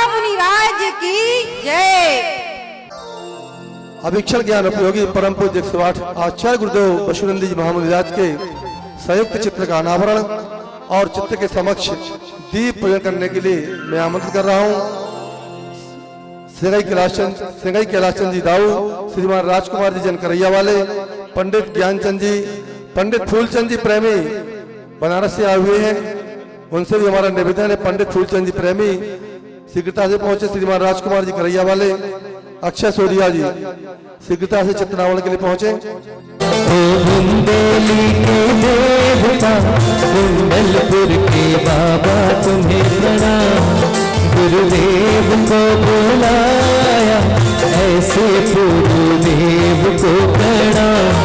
मुनिराज की जय। अभिक्षण ज्ञान उपयोगी परम पूज्य 108 आचार्य गुरुदेव बसुनंदी जी महामुनिराज के संयुक्त चित्र का अनावरण और चित्र के समक्ष दीप पूजन करने के लिए मैं आमंत्रित कर रहा हूँ सिंगाई कैलाशचंद जी दाऊ, श्रीमान राजकुमार जी जनकरैया वाले, पंडित ज्ञानचंद जी, पंडित फूलचंद जी प्रेमी बनारस से आए हुए हैं। उनसे भी हमारा निवेदन है। पंडित फूलचंद जी प्रेमी शीघ्रता से पहुंचे। श्रीमान राजकुमार जी करैया वाले, अक्षय सोरिया जी शीघ्रता से चित्रावरण के लिए पहुंचे। कुंडलपुर के बाबा तुम्हें प्रणाम, गुरुदेव को बुलाया ऐसे गुरुदेव को प्रणाम,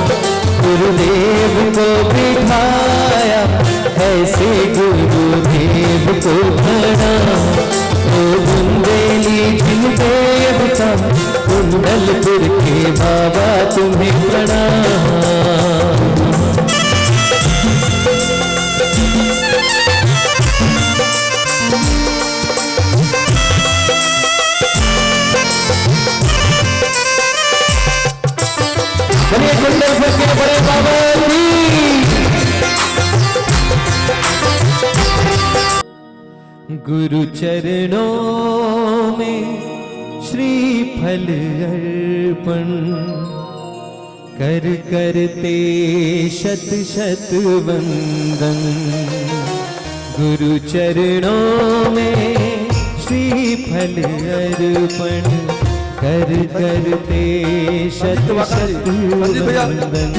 गुरुदेव को बिठाया ऐसे गुरुदेव को प्रणाम। ओ बुंदेली जिन देवता कुंडलपुर के बाबा तुम्हें प्रणाम। कुंडलपुर के बड़े बाबा गुरु चरणों में श्रीफल अर्पण कर करते शत शत वंदन। गुरु चरणों में श्रीफल अर्पण कर करते शत शत वंदन।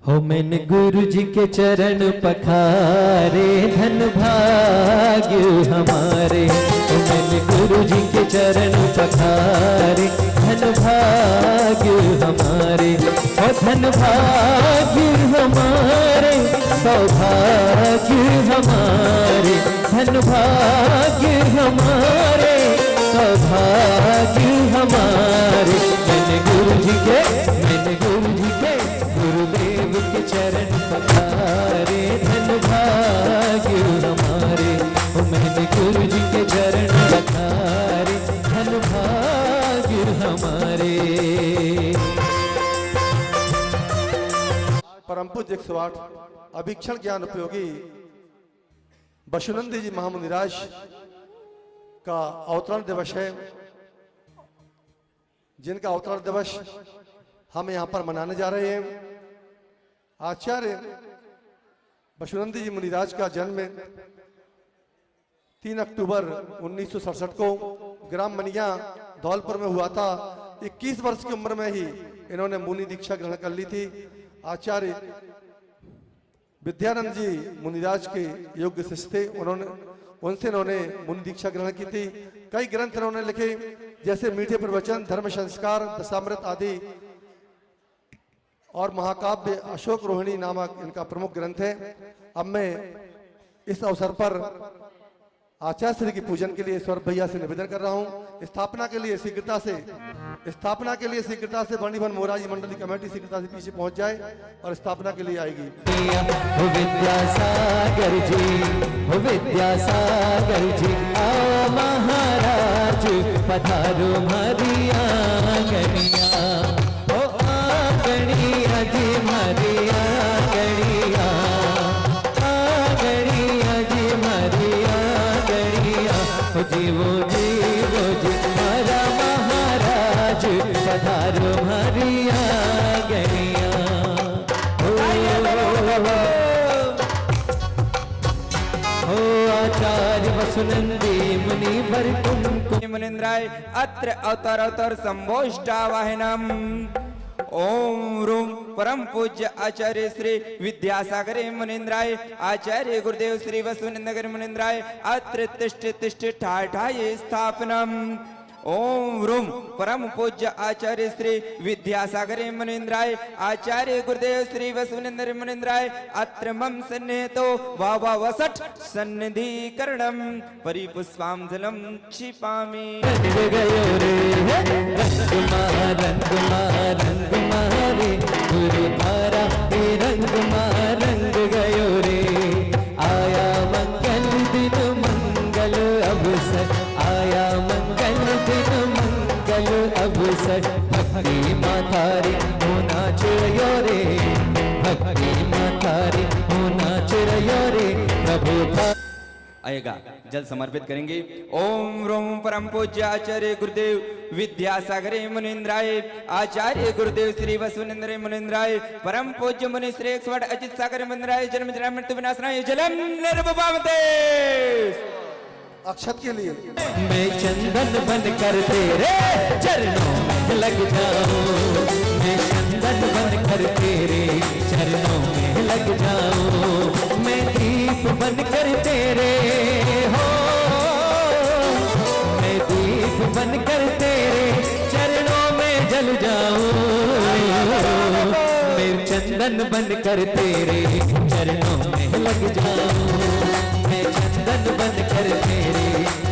हो मैंने गुरु जी के चरण पखारे, धन भाग्य हमारे। हो मैंने गुरु जी के चरण पखारे, धन भाग्य हमारे। हो धन भाग्य हमारे, सौभाग्य हमारे। धन भाग्य हमारे, सौभाग्य हमारे। मैंने गुरु जी के गुरुदेव के चरण पखारे, धन भाग्य हमारे। ओ मैंने गुरु जी के चरण पखारे, धन भाग्य हमारे। परम पूज्य 108 अभिक्षण ज्ञान उपयोगी बसुनंदी जी महामुनिराज का अवतरण दिवस है, जिनका अवतरण दिवस हम यहाँ पर मनाने जा रहे हैं। आचार्य बसुनंदी जी मुनिराज का जन्म 3 अक्टूबर 1967 को ग्राम मनिया धौलपुर में हुआ था। 21 वर्ष की उम्र में ही इन्होंने मुनि दीक्षा ग्रहण कर ली थी। आचार्य विद्यानंद जी मुनिराज के योग्य शिष्य थे। उनसे इन्होंने मुनि दीक्षा ग्रहण की थी। कई ग्रंथ इन्होंने लिखे, जैसे मीठे प्रवचन, धर्म संस्कार, दशामृत आदि और महाकाव्य अशोक रोहिणी नामक इनका प्रमुख ग्रंथ है। अब मैं इस अवसर पर आचार्य श्री की पूजन के लिए स्वर भैया से निवेदन कर रहा हूं। स्थापना के लिए शीघ्रता से बणीभन मोराजी मंडली कमेटी शीघ्रता से पीछे पहुंच जाए और स्थापना के लिए आएगी। विद्यासागर जी आओ महाराज पधारो हरिया गणिया। ओ गणिया जी हरिया गणिया, गणिया जी हरिया गणिया। जीवो जीवो जी हरा महाराज पधारो हरिया गणिया। आचार्य वसुनंदी मुनिवर मुनीन्द्राय अत्र अवतार संभोष्टावाहनम। ओम रूम परम पूज्य आचार्य श्री विद्यासागर मुनीन्द्राय आचार्य गुरुदेव श्री वसुनंदगर मुनीन्द्राय अत्र तिष्ठ ठाठाय स्थापनम। ओम रूम परम पूज्य आचार्य श्री विद्यासागर मुनीन्द्राय आचार्य गुरुदेव श्री वसुनंदर मुनीन्द्राय अत्र मम सन्निहितो वावा वसठ सन्निधिकरणम परिपुष्पांजलम क्षिपामि। रंग गयो रे, आया मंगल दिन मंगल अवसर, आया मंगल प्रभु था। आएगा जल समर्पित करेंगे। ओम रोम परम पूज्य आचार्य गुरुदेव विद्यासागरे मुनीन्द्राय, आचार्य गुरुदेव श्री वसुनेन्द्र मुनीन्द्राय, परम पूज्य मुनि श्री अजित सागर मुनीन्द्राय, जन्म जन्म मृत्यु विनाशनाय जलम निर्वपामते। अक्षत के लिए मैं चंदन बन कर तेरे चरणों में लग जाऊं, मैं चंदन बन कर तेरे चरणों में लग जाऊं, मैं दीप बन कर तेरे हो, मैं दीप बन कर तेरे चरणों में जल जाऊं, मैं चंदन बन कर तेरे चरणों में लग जाऊं, मैं चंदन बन कर तेरे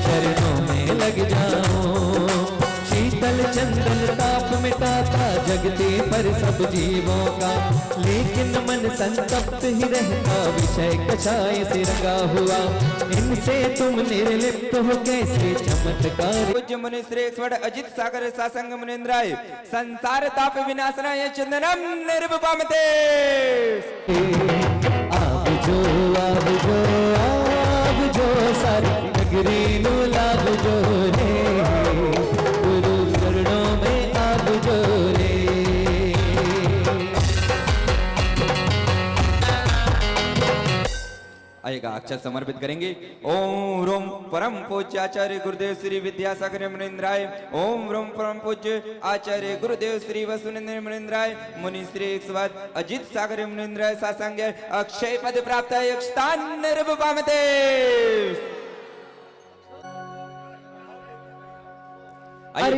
चरणों में लग जाऊं। शीतल चंदन ताप मिटाता जगते पर सब जीवों का, लेकिन मन संतप्त ही रहता विषय कषाय से रंगा हुआ, इनसे तुम निर्लिप्त हो कैसे चमत्कार। पूज्य मुनि श्रेष्ठ अजित सागर सासंग मुनीन्द्राय, संसार ताप विनाशनाय चंदनम निर्वपामते। आवजो आवजो आवजो सारी नगरी नु लावजो रे, गुरु चरणों में आवजो रे। आएगा अक्षर समर्पित करेंगे। ओम रोम परम पूज्य आचार्य गुरुदेव श्री विद्यासागर मुनीन्द्राय, ओम रोम परम पूज्य आचार्य गुरुदेव श्री वसुनेन्द्र मुनीन्द्राय, मुनि श्री अजित सागर मुनीन्द्राय सासंग अक्षय पद प्राप्त यक्षतान निर्वपामते। अरे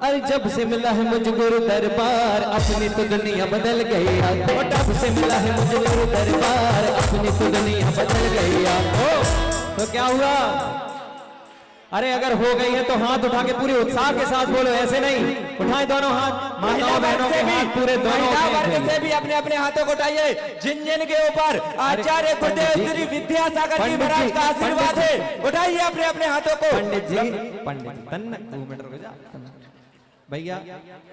अरे जब से मिला है मुझ गुरु दरबार, अपनी तो दुनिया बदल गई। और जब से मिला है मुझ गुरु दरबार, अपनी तो दुनिया बदल गई। तो क्या हुआ? अरे अगर हो गई है तो हाथ उठा के पूरे उत्साह के साथ बोलो, ऐसे नहीं। उठाएं दोनों हाथ, माताओं बहनों के हाथ पूरे दोनों वर्ग से भी अपने अपने हाथों को उठाइए, जिन जिन के ऊपर आचार्य गुरुदेव श्री विद्यासागर जी महाराज का आशीर्वाद है, उठाइए अपने अपने हाथों को। पंडित जी तन्ना 2 मिनट रुक जा भैया,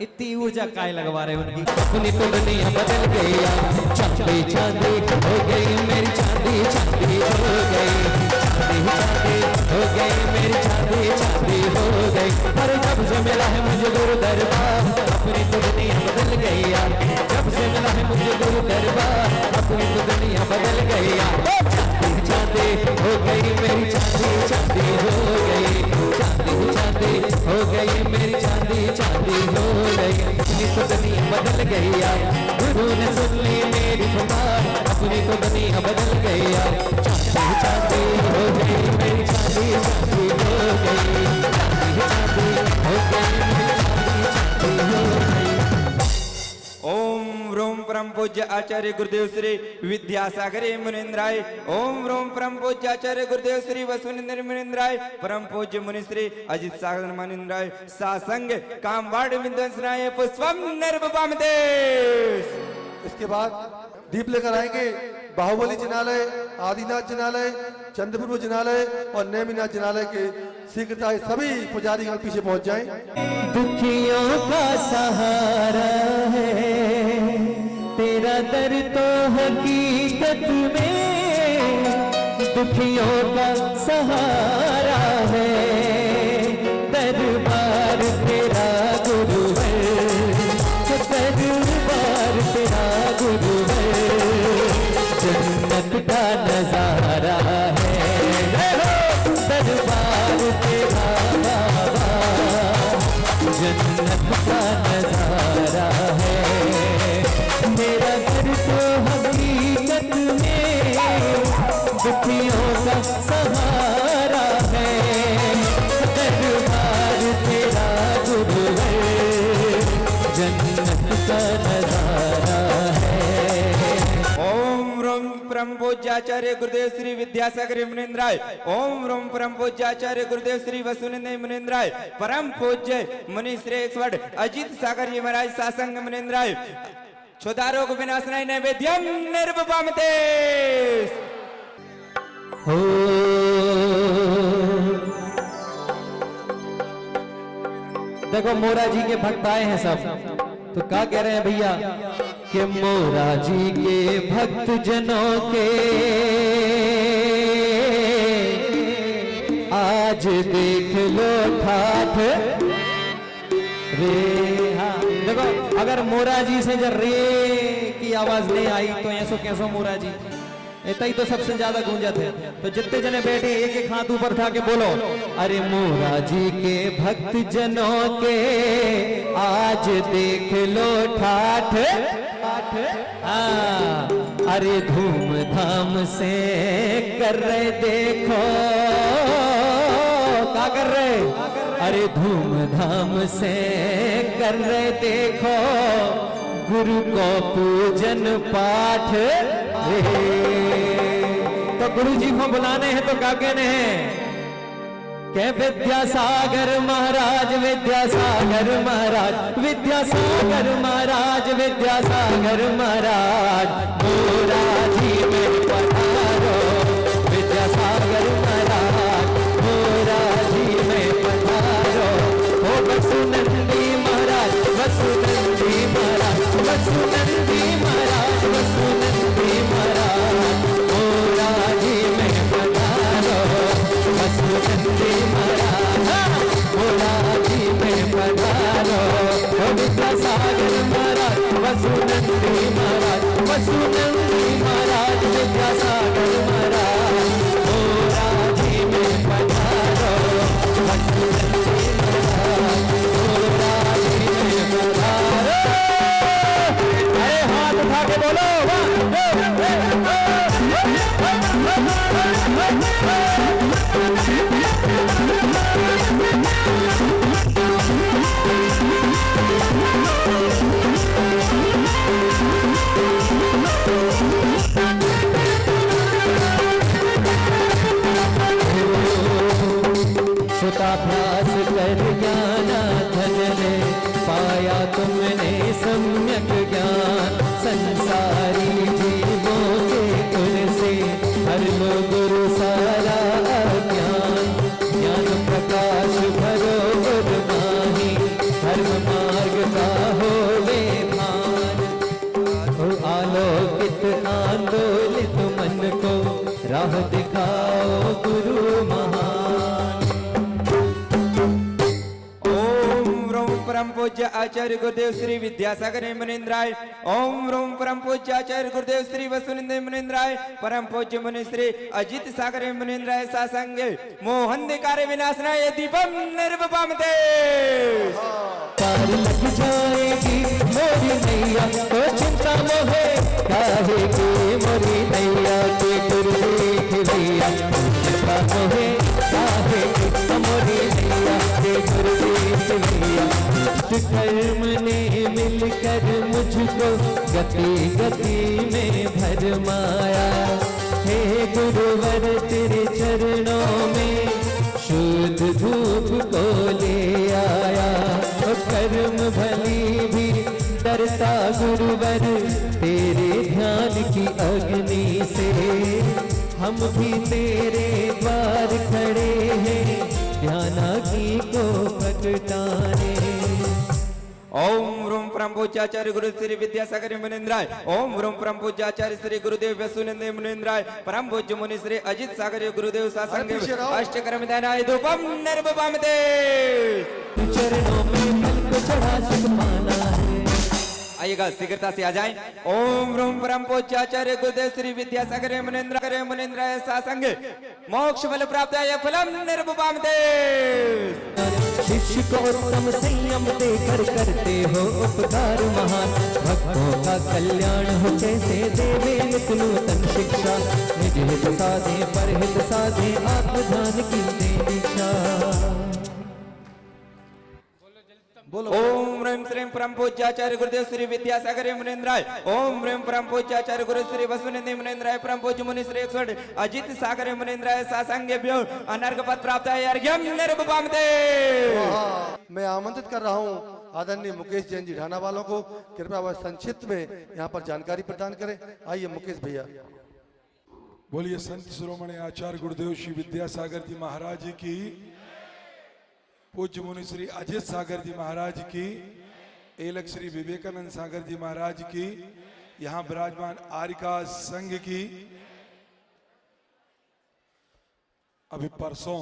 इतनी ऊर्जा काय लगवा रहे उनकी। अपनी तो दुनिया बदल गई, चांदी चांदी हो गई मेरी, चांदी चांदी हो गई, चांदी चांदी हो गई मेरी, चांदी चांदी हो गई। अरे जब से मिला है मुझे गुरु दरबार, अपनी तो दुनिया बदल गई। जब से मिला है मुझे गुरु दरबार, अपनी तो दुनिया बदल गई। चांदी चांदी हो गई मेरी, चांदी चांदी हो गई, चांदी चांदी हो गई मेरी, चांदी चांदी हो गई। अपनी तो दुनिया बदल गई, गुरु ने सुन ली मेरी पुकार, अपनी तो दुनिया बदल गई। चांदी चांदी हो गई मेरी, चांदी चांदी हो गई, चांदी चांदी हो गई मेरी, चांदी चांदी हो गई। ओम रोम परम पूज्य आचार्य गुरुदेव श्री विद्यासागर मुनीन्द्राय, ओम रोम परम पूज्य आचार्य गुरुदेव श्री वसुनेन्द्र मुनीन्द्राय, परम पूज्य मुनि श्री अजित सागर मुनीन्द्राय सासंग कामवाड़ विद्वंसनाय पुष्पम निर्वपामते। इसके बाद दीप लेकर आएंगे बाहुबली जिनालय, आदिनाथ जिनालय, चंद्रपूर्व जिनालय और नेमिनाथ जिनालय के शीघ्रता सभी पुजारीगण पीछे पहुंच जाएं। दुखियों का सहारा है तेरा दर तो हकीकत में, दुखियों का सहारा है दरबार तेरा गुरुवर, दरबार तेरा गुरुवर, जन्नत का नजारा है दरबार तेरा बाबा, जन्नत का नजारा है मेरा घर तो हकीकत में, दुखियों का सहारा है दरबार तेरा गुरुवर, जन्नत का नजारा है। ओम रोम परम पूज्य आचार्य गुरुदेव श्री विद्यासागर मुनीन्द्राय, ओम रोम परम पूज्य आचार्य गुरुदेव श्री वसुनेन्द्र मुनीन्द्राय, परम पूज्य मुनि श्रेष्ठ अजित सागर जी महाराज सासंग मुनीन्द्राय, क्षुधारोग विनाशनाय नैवेद्यम निर्वपामते। हो देखो मोरा जी के भक्त आए हैं सब, तो क्या कह रहे हैं भैया कि मोरा जी के भक्त जनों के अज देख लो ठाठ रे। हाँ देखो, अगर मोरा जी से जब रे की आवाज नहीं आई तो ऐसो कैसो मोरा जी, इतना ही तो सबसे ज्यादा गूंजत है। तो जितने जने बैठे एक एक हाथ ऊपर उठा के बोलो, अरे मोरा जी के भक्त जनों के आज देख लो ठाठ। हाँ, अरे धूमधाम से कर रहे देखो, क्या कर रहे, अरे धूमधाम से कर रहे देखो गुरु को पूजन पाठ। तो गुरु जी को बुलाने हैं तो क्या कहने हैं, के विद्यासागर महाराज, विद्यासागर महाराज, विद्यासागर महाराज, विद्यासागर महाराज, मोरा जी में पधारो, विद्यासागर महाराज, मोरा जी में पधारो। ओ वसुनंदी महाराज, वसुनंदी महाराज, वसुनंदी महाराज, वसुनंदी महाराज, मोरा जी में पधारो, वसुनंदी महाराज, मोरा जी में पधारो। ओ विद्यासागर महाराज, वसुनंदी महाराज, वसुनंदी महाराज, विद्यासागर महाराज, मोरा जी में पधारो, वसुनंदी महाराज, मोरा जी में पधारो। अरे हाथ उठा के बोलो, श्रुताभ्यास कर ज्ञानाधन ने पाया तुमने सम्यक ज्ञान। संसारी जीवों के गुण से हर लो गुरु सारा अज्ञान। ज्ञान प्रकाश भरो गुरु माही, धर्म मार्ग का होवे भान। आलोकित आंदोलित मन को राह दिखाओ गुरु महान। परम पूज्य आचार्य गुरुदेव श्री विद्यासागर मुनींद्राय। ओम रोम परम पूज्य आचार्य गुरुदेव श्री वसुनंद मुनींद्राय। परम पूज्य मुनि श्री अजित सागर मुनींद्राय सासंगे मोहन कार्य विनाशनाय दीपम निर्वपमते। पार लग जाएगी मोरी नैया तो चिंता मोहे काहे की मोरी नैया के गुरु देख लिया। चिंता मोहे काहे की मोरी नैया के गुरु देख लिया। कर्म ने मिलकर मुझको गति गति में भरमाया। हे गुरुवर तेरे चरणों में शुद्ध धूप को ले आया। कर्म भली भी डरता गुरुवर तेरे ध्यान की अग्नि से। हम भी तेरे द्वार खड़े हैं ध्यानाग्नि को प्रगटाने। ओम रूम परम पूज्य आचार्य गुरु श्री विद्यासागर मुनींद्राय। ओम रूम परम पूज्य आचार्य श्री गुरुदेव वसुनंद मुनींद्राय। परम पूज्य मुनि श्री अजित सागर गुरुदेव सासंगे अष्टकर्म दानाय धूपम निर्वपमते। चरणों में कल को चढ़ा सुख पाना है। आइएगा शीघ्रता से आ जाएं। ओम रूम परम पूज्य आचार्य गुरुदेव श्री विद्यासागर मुनींद्राय सासंगे मोक्ष फल प्राप्त है फलम निर्वपमते। शिष्य को उत्तम संयम देकर करते हो उपकार महान। भक्तों का कल्याण हो कैसे देवे नित नूतन शिक्षा। निज हित साधे पर हित साधे आत्मध्यान की दे दीक्षा। ओम ह्रीं श्रीं परम पूज्य आचार्य गुरुदेव श्री विद्यासागर मुनींद्राय। ओम ह्रीं परम पूज्य आचार्य गुरु श्री वसुनंद मुनींद्राय। परम पूज्य मुनि श्री 108 अजित सागर मुनींद्राय सासंगेभ्यो अनर्घ पद प्राप्त है अर्घ्यम निर्वपमते। मैं आमंत्रित कर रहा हूं आदरणीय मुकेश जैन जी ढाना वालों को, कृपया वह संक्षिप्त में यहाँ पर जानकारी प्रदान करें। आइए मुकेश भैया। बोलिए संत शिरोमणि आचार्य गुरुदेव श्री विद्यासागर जी महाराज जी की, पूज्य मुनि श्री अजित सागर जी महाराज की, एलक श्री विवेकानंद सागर जी महाराज की, यहाँ विराजमान आर्यका संघ की। अभी परसों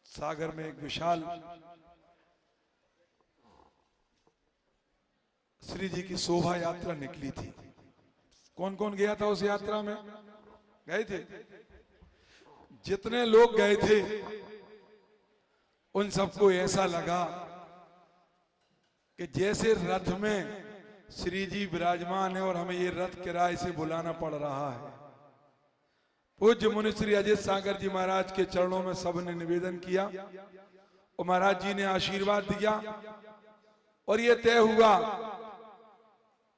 सागर में एक विशाल श्री जी की शोभा यात्रा निकली थी। कौन कौन गया था उस यात्रा में? गए थे? जितने लोग गए थे उन सबको ऐसा लगा कि जैसे रथ में श्री जी विराजमान है और हमें ये रथ किराए से बुलाना पड़ रहा है। पूज्य मुनि श्री अजित सागर जी महाराज के चरणों में सबने निवेदन किया और महाराज जी ने आशीर्वाद दिया और ये तय हुआ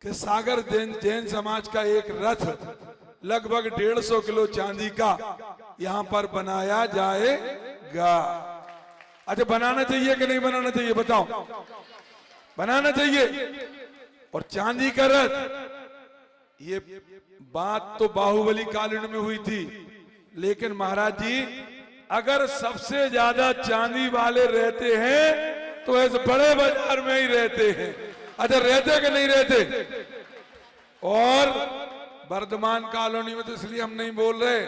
कि सागर जैन समाज का एक रथ लगभग 150 किलो चांदी का यहां पर बनाया जाएगा। अच्छा, बनाना चाहिए कि नहीं बनाना चाहिए? बताओ। बनाना चाहिए। और चांदी का रथ, ये बात तो बाहुबली कालीन में हुई थी, लेकिन महाराज जी अगर सबसे ज्यादा चांदी वाले रहते हैं तो इस बड़े बाजार में ही रहते हैं। अच्छा, रहते कि नहीं रहते? और वर्धमान कॉलोनी में तो इसलिए हम नहीं बोल रहे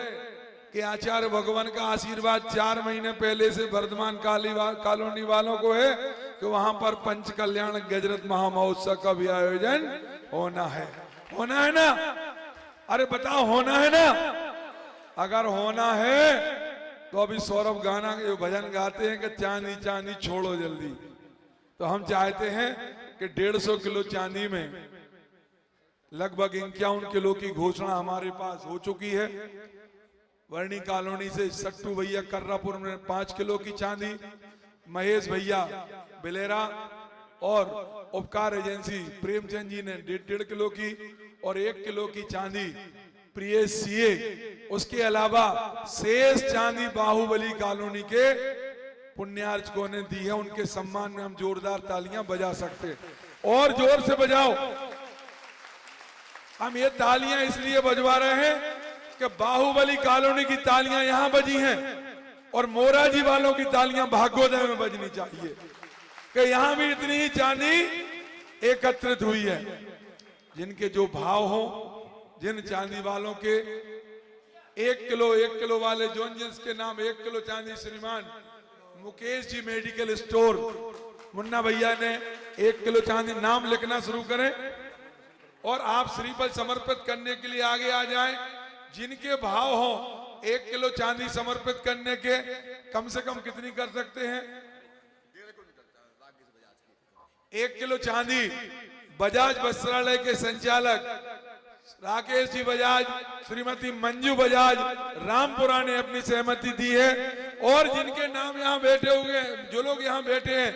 कि आचार्य भगवान का आशीर्वाद 4 महीने पहले से वर्धमान कॉलोनी वालों को है कि वहां पर पंच कल्याण गजरत महामहोत्सव का भी आयोजन होना है। होना है ना? अरे बताओ, होना है ना? अगर होना है तो अभी सौरभ गाना के भजन गाते हैं कि चांदी चांदी छोड़ो जल्दी, तो हम चाहते हैं कि 150 किलो चांदी में लगभग 51 किलो की घोषणा हमारे पास हो चुकी है। वर्णी कॉलोनी से सट्टू भैया कर्रापुर में 5 किलो की चांदी, महेश भैया बिलेरा और उपकार एजेंसी प्रेमचंद जी ने 1.5 किलो की और 1 किलो की चांदी प्रिय सीए। उसके अलावा शेष चांदी बाहुबली कॉलोनी के पुण्यार्चकों ने दी है। उनके सम्मान में हम जोरदार तालियां बजा सकते हैं, और जोर से बजाओ। हम ये तालियां इसलिए बजवा रहे हैं कि बाहुबली कॉलोनी की तालियां यहां बजी हैं और मोराजी वालों की तालियां भागोदय में बजनी चाहिए कि यहां भी इतनी ही चांदी एकत्रित हुई है। जिनके जो भाव हो, जिन चांदी वालों के 1 किलो वाले जोन जिसके नाम 1 किलो चांदी, श्रीमान मुकेश जी मेडिकल स्टोर मुन्ना भैया ने 1 किलो चांदी, नाम लिखना शुरू करें और आप श्रीफल समर्पित करने के लिए आगे आ जाएं। जिनके भाव हो 1 किलो चांदी समर्पित करने के, कम से कम कितनी कर सकते हैं? 1 किलो चांदी बजाज वस्त्रालय के संचालक राकेश जी बजाज, श्रीमती मंजू बजाज रामपुरा ने अपनी सहमति दी है। और जिनके नाम यहाँ बैठे हुए, जो लोग यहाँ बैठे हैं,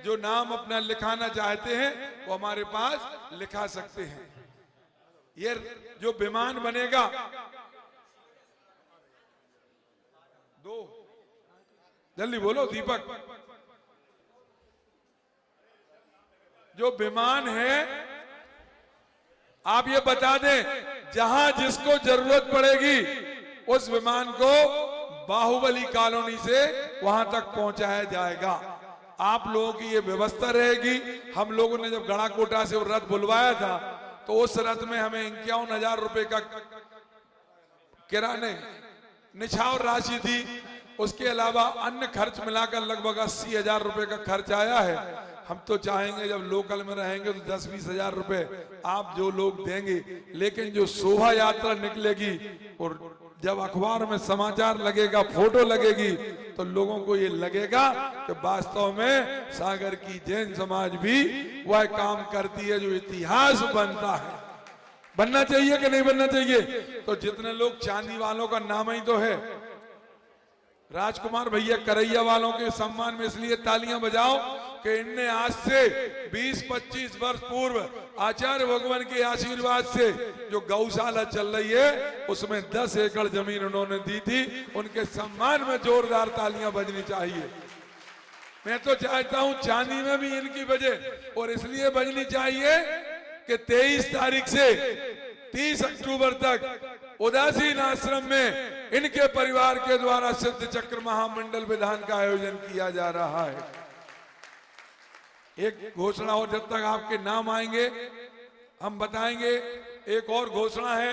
जो नाम अपना लिखाना चाहते हैं वो हमारे पास लिखा सकते हैं। ये जो विमान बनेगा, 2 जल्दी बोलो दीपक, जो विमान है आप ये बता दें, जहां जिसको जरूरत पड़ेगी उस विमान को बाहुबली कॉलोनी से वहां तक पहुंचाया जाएगा। आप लोगों की ये व्यवस्था रहेगी। हम लोगों ने जब गढ़ाकोटा से वो रथ बुलवाया था तो उस रथ में हमें 51,000 रुपए का किराने निछावर राशि थी। उसके अलावा अन्य खर्च मिलाकर लगभग 80,000 रुपए का खर्च आया है। हम तो चाहेंगे जब लोकल में रहेंगे तो 10-20 हजार रुपए आप जो लोग देंगे, लेकिन जो शोभा यात्रा निकलेगी और जब अखबार में समाचार लगेगा, फोटो लगेगी, तो लोगों को ये लगेगा कि वास्तव में सागर की जैन समाज भी वह काम करती है जो इतिहास बनता है। बनना चाहिए कि नहीं बनना चाहिए? तो जितने लोग चांदी वालों का नाम ही तो है, राजकुमार भैया करैया वालों के सम्मान में इसलिए तालियां बजाओ कि इनने आज से 20-25 वर्ष पूर्व आचार्य भगवान के आशीर्वाद से जो गौशाला चल रही है उसमें 10 एकड़ जमीन उन्होंने दी थी। उनके सम्मान में जोरदार तालियां बजनी चाहिए। मैं तो चाहता हूं चांदी में भी इनकी बजे, और इसलिए बजनी चाहिए कि 23 तारीख से 30 अक्टूबर तक उदासीन आश्रम में इनके परिवार के द्वारा सिद्ध चक्र महामंडल विधान का आयोजन किया जा रहा है। एक घोषणा और, जब तक आपके नाम आएंगे हम बताएंगे। एक और घोषणा है,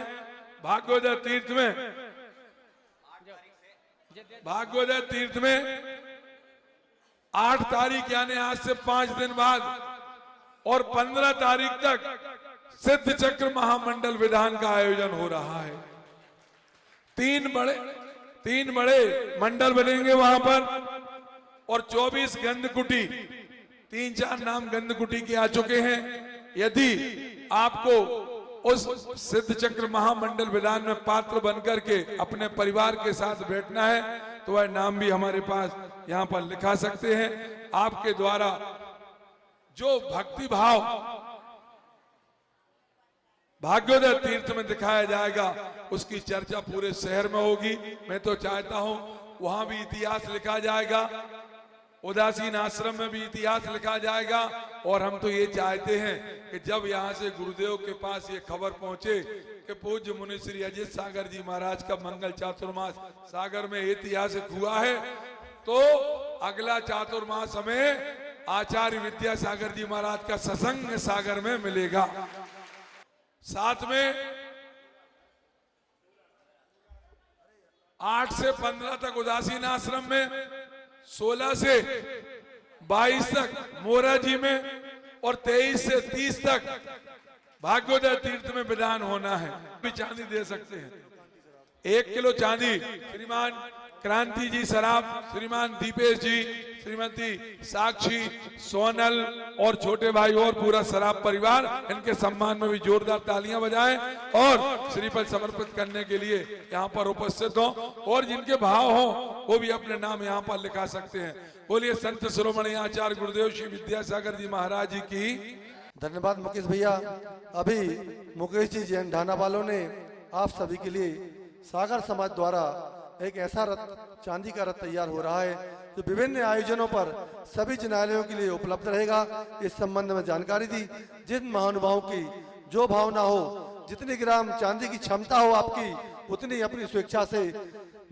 भागवत तीर्थ में 8 तारीख यानी आज से 5 दिन बाद और 15 तारीख तक सिद्ध चक्र महामंडल विधान का आयोजन हो रहा है। तीन बड़े मंडल बनेंगे वहां पर और 24 गंधकुटी, 3-4 नाम गंधकुटी के आ चुके हैं। यदि आपको उस सिद्ध चक्र महामंडल विधान में पात्र बनकर के अपने परिवार के साथ बैठना है तो वह नाम भी हमारे पास यहाँ पर लिखा सकते हैं। आपके द्वारा जो भक्ति भाव भाग्योदय तीर्थ में दिखाया जाएगा उसकी चर्चा पूरे शहर में होगी। मैं तो चाहता हूं वहां भी इतिहास लिखा जाएगा, उदासीन आश्रम में भी इतिहास लिखा जाएगा। और हम तो ये चाहते हैं कि जब यहाँ से गुरुदेव के पास ये खबर पहुंचे कि पूज्य मुनि श्री अजित सागर जी महाराज का मंगल चातुर्मास सागर में ऐतिहासिक हुआ है, तो अगला चातुर्मास हमें आचार्य विद्यासागर जी महाराज का सत्संग सागर में मिलेगा। साथ में 8 से 15 तक उदासीन आश्रम में, 16 से 22 तक मोरा जी में और 23 से 30 तक भाग्योदय तीर्थ में विधान होना है। भी चांदी दे सकते हैं, 1 किलो चांदी श्रीमान क्रांति जी सराफ, श्रीमान दीपेश जी, श्रीमती साक्षी, सोनल और छोटे भाई और पूरा सराफ परिवार, इनके सम्मान में भी जोरदार तालियां बजाएं और श्रीफल समर्पित करने के लिए यहाँ पर उपस्थित हो और जिनके भाव हो वो भी अपने नाम यहाँ पर लिखा सकते हैं। बोलिए संत शिरोमणि आचार्य गुरुदेव श्री विद्यासागर जी महाराज जी की। धन्यवाद मुकेश भैया। अभी मुकेश जी जैन ढाना वालों ने आप सभी के लिए सागर समाज द्वारा एक ऐसा रथ, चांदी का रथ तैयार हो रहा है जो विभिन्न आयोजनों पर सभी जिनालयों के लिए उपलब्ध रहेगा। इस संबंध में जानकारी दी। जिन महानुभावों की जो भावना हो, जितनी ग्राम चांदी की क्षमता हो आपकी, उतनी अपनी स्वेच्छा से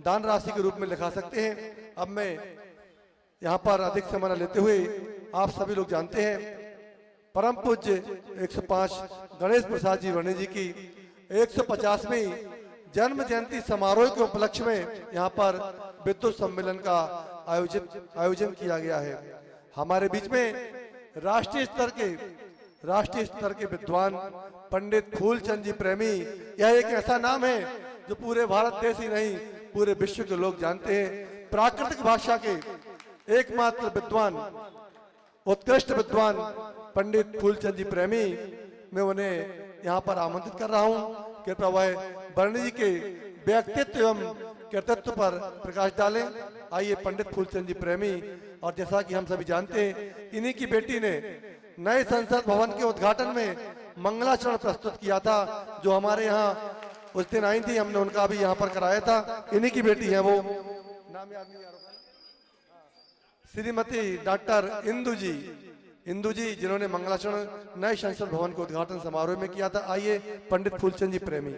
दान राशि के रूप में लिखा सकते हैं। अब मैं यहाँ पर अधिक समय न लेते हुए, आप सभी लोग जानते हैं परम पूज्य 105 गणेश प्रसाद जी वर्णी जी की 150वीं जन्म जयंती समारोह के उपलक्ष्य में यहाँ पर विद्युत सम्मेलन का आयोजन किया गया है। हमारे बीच में राष्ट्रीय स्तर के विद्वान पंडित फूलचंद जी प्रेमी, यह एक ऐसा नाम है जो पूरे भारत देश ही नहीं पूरे विश्व के लोग जानते हैं। प्राकृतिक भाषा के एकमात्र विद्वान, उत्कृष्ट विद्वान पंडित फूलचंद जी प्रेमी, मैं उन्हें यहाँ पर आमंत्रित कर रहा हूँ। कृपया वह वर्णी जी के व्यक्तित्व एवं कर्तृत्व पर प्रकाश डालें। आइए पंडित फूलचंद जी प्रेमी। और जैसा कि हम सभी जानते हैं, इन्हीं की बेटी ने नए संसद भवन के उद्घाटन में मंगलाचरण प्रस्तुत किया था, जो हमारे यहाँ उस दिन आई थी, हमने उनका भी यहाँ पर कराया था। इन्हीं की बेटी है वो, नाम याद नहीं आ रहा, श्रीमती डॉक्टर इंदु जी, जिन्होंने मंगलाचरण नए संसद भवन के उद्घाटन समारोह में किया था। आइए पंडित फूलचंद जी प्रेमी।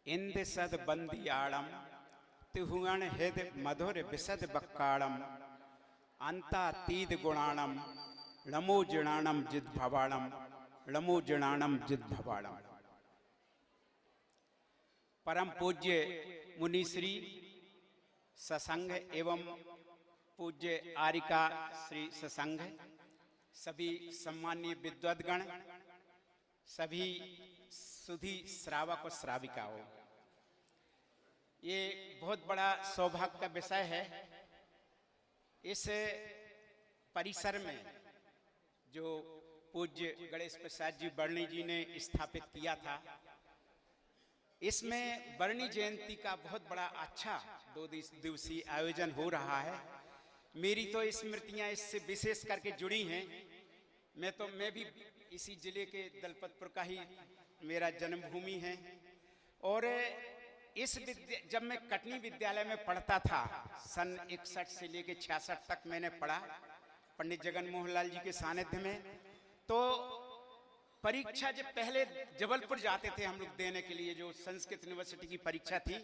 इंद सद बंदियाड़म तिहुगण हिद मधुर विसद बक्काड़म अंता तीद गुणाणम लमो जिणाणम जिद भवाणम लमो जिणाणम जिद भवाणम। परम पूज्य मुनिश्री सत्संग एवं पूज्य आरिका श्री सत्संग, सभी सम्मानीय विद्वद्गण, सभी सुधी श्रावक और श्राविकाओं, ये बहुत बड़ा सौभाग्य का विषय है। इस परिसर में जो पूज्य गणेश प्रसाद जी वर्णी जी ने स्थापित किया था, इसमें वर्णी जयंती का बहुत बड़ा अच्छा 2 दिवसीय आयोजन हो रहा है। मेरी तो स्मृतियां इससे विशेष करके जुड़ी हैं। मैं भी इसी जिले के दलपतपुर का ही मेरा जन्मभूमि है। और जब मैं कटनी विद्यालय में पढ़ता था, सन 61 से लेकर 66 तक मैंने पढ़ा पंडित जगन मोहन लाल जी के सानिध्य में। तो परीक्षा जब पहले जबलपुर जाते थे हम लोग देने के लिए, जो संस्कृत यूनिवर्सिटी की परीक्षा थी,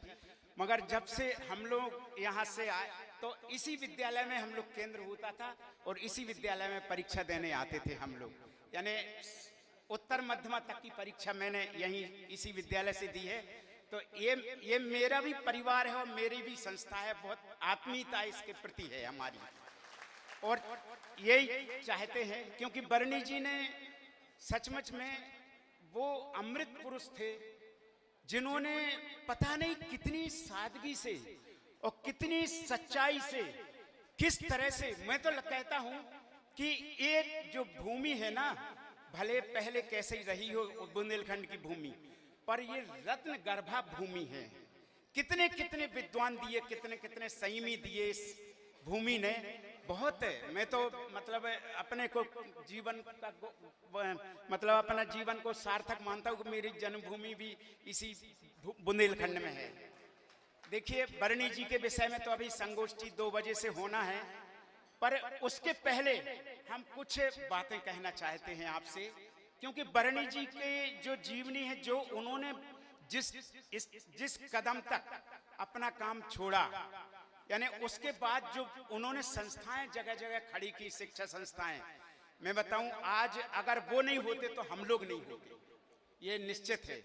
मगर जब से हम लोग यहाँ से आए तो इसी विद्यालय में हम लोग केंद्र होता था और इसी विद्यालय में परीक्षा देने आते थे हम लोग। यानी उत्तर मध्यमा तक की परीक्षा मैंने यहीं इसी विद्यालय से दी है। तो ये मेरा भी परिवार है और मेरी भी संस्था है, बहुत आत्मीयता इसके प्रति है हमारी, और यही चाहते हैं, क्योंकि बरनी जी ने सचमुच में वो अमृत पुरुष थे जिन्होंने पता नहीं कितनी सादगी से और कितनी सच्चाई से, किस तरह से, मैं तो कहता हूं कि एक जो भूमि है ना, भले पहले कैसे ही रही हो बुंदेलखंड की भूमि, पर ये रत्न गर्भा भूमि है। कितने कितने विद्वान दिए, कितने कितने संयमी दिए इस भूमि ने, बहुत है। मैं तो मतलब अपने को जीवन का मतलब अपना जीवन को सार्थक मानता हूँ कि मेरी जन्मभूमि भी इसी बुंदेलखंड में है। देखिए, बरनी जी के विषय में तो अभी संगोष्ठी 2 बजे से होना है, पर उसके पहले हम कुछ बातें कहना चाहते हैं आपसे, क्योंकि बरनी जी के जो जीवनी है, जो उन्होंने जिस कदम तक अपना काम छोड़ा, यानी उसके बाद जो उन्होंने संस्थाएं जगह जगह खड़ी की, शिक्षा संस्थाएं, मैं बताऊं आज अगर वो नहीं होते तो हम लोग नहीं होते, ये निश्चित है।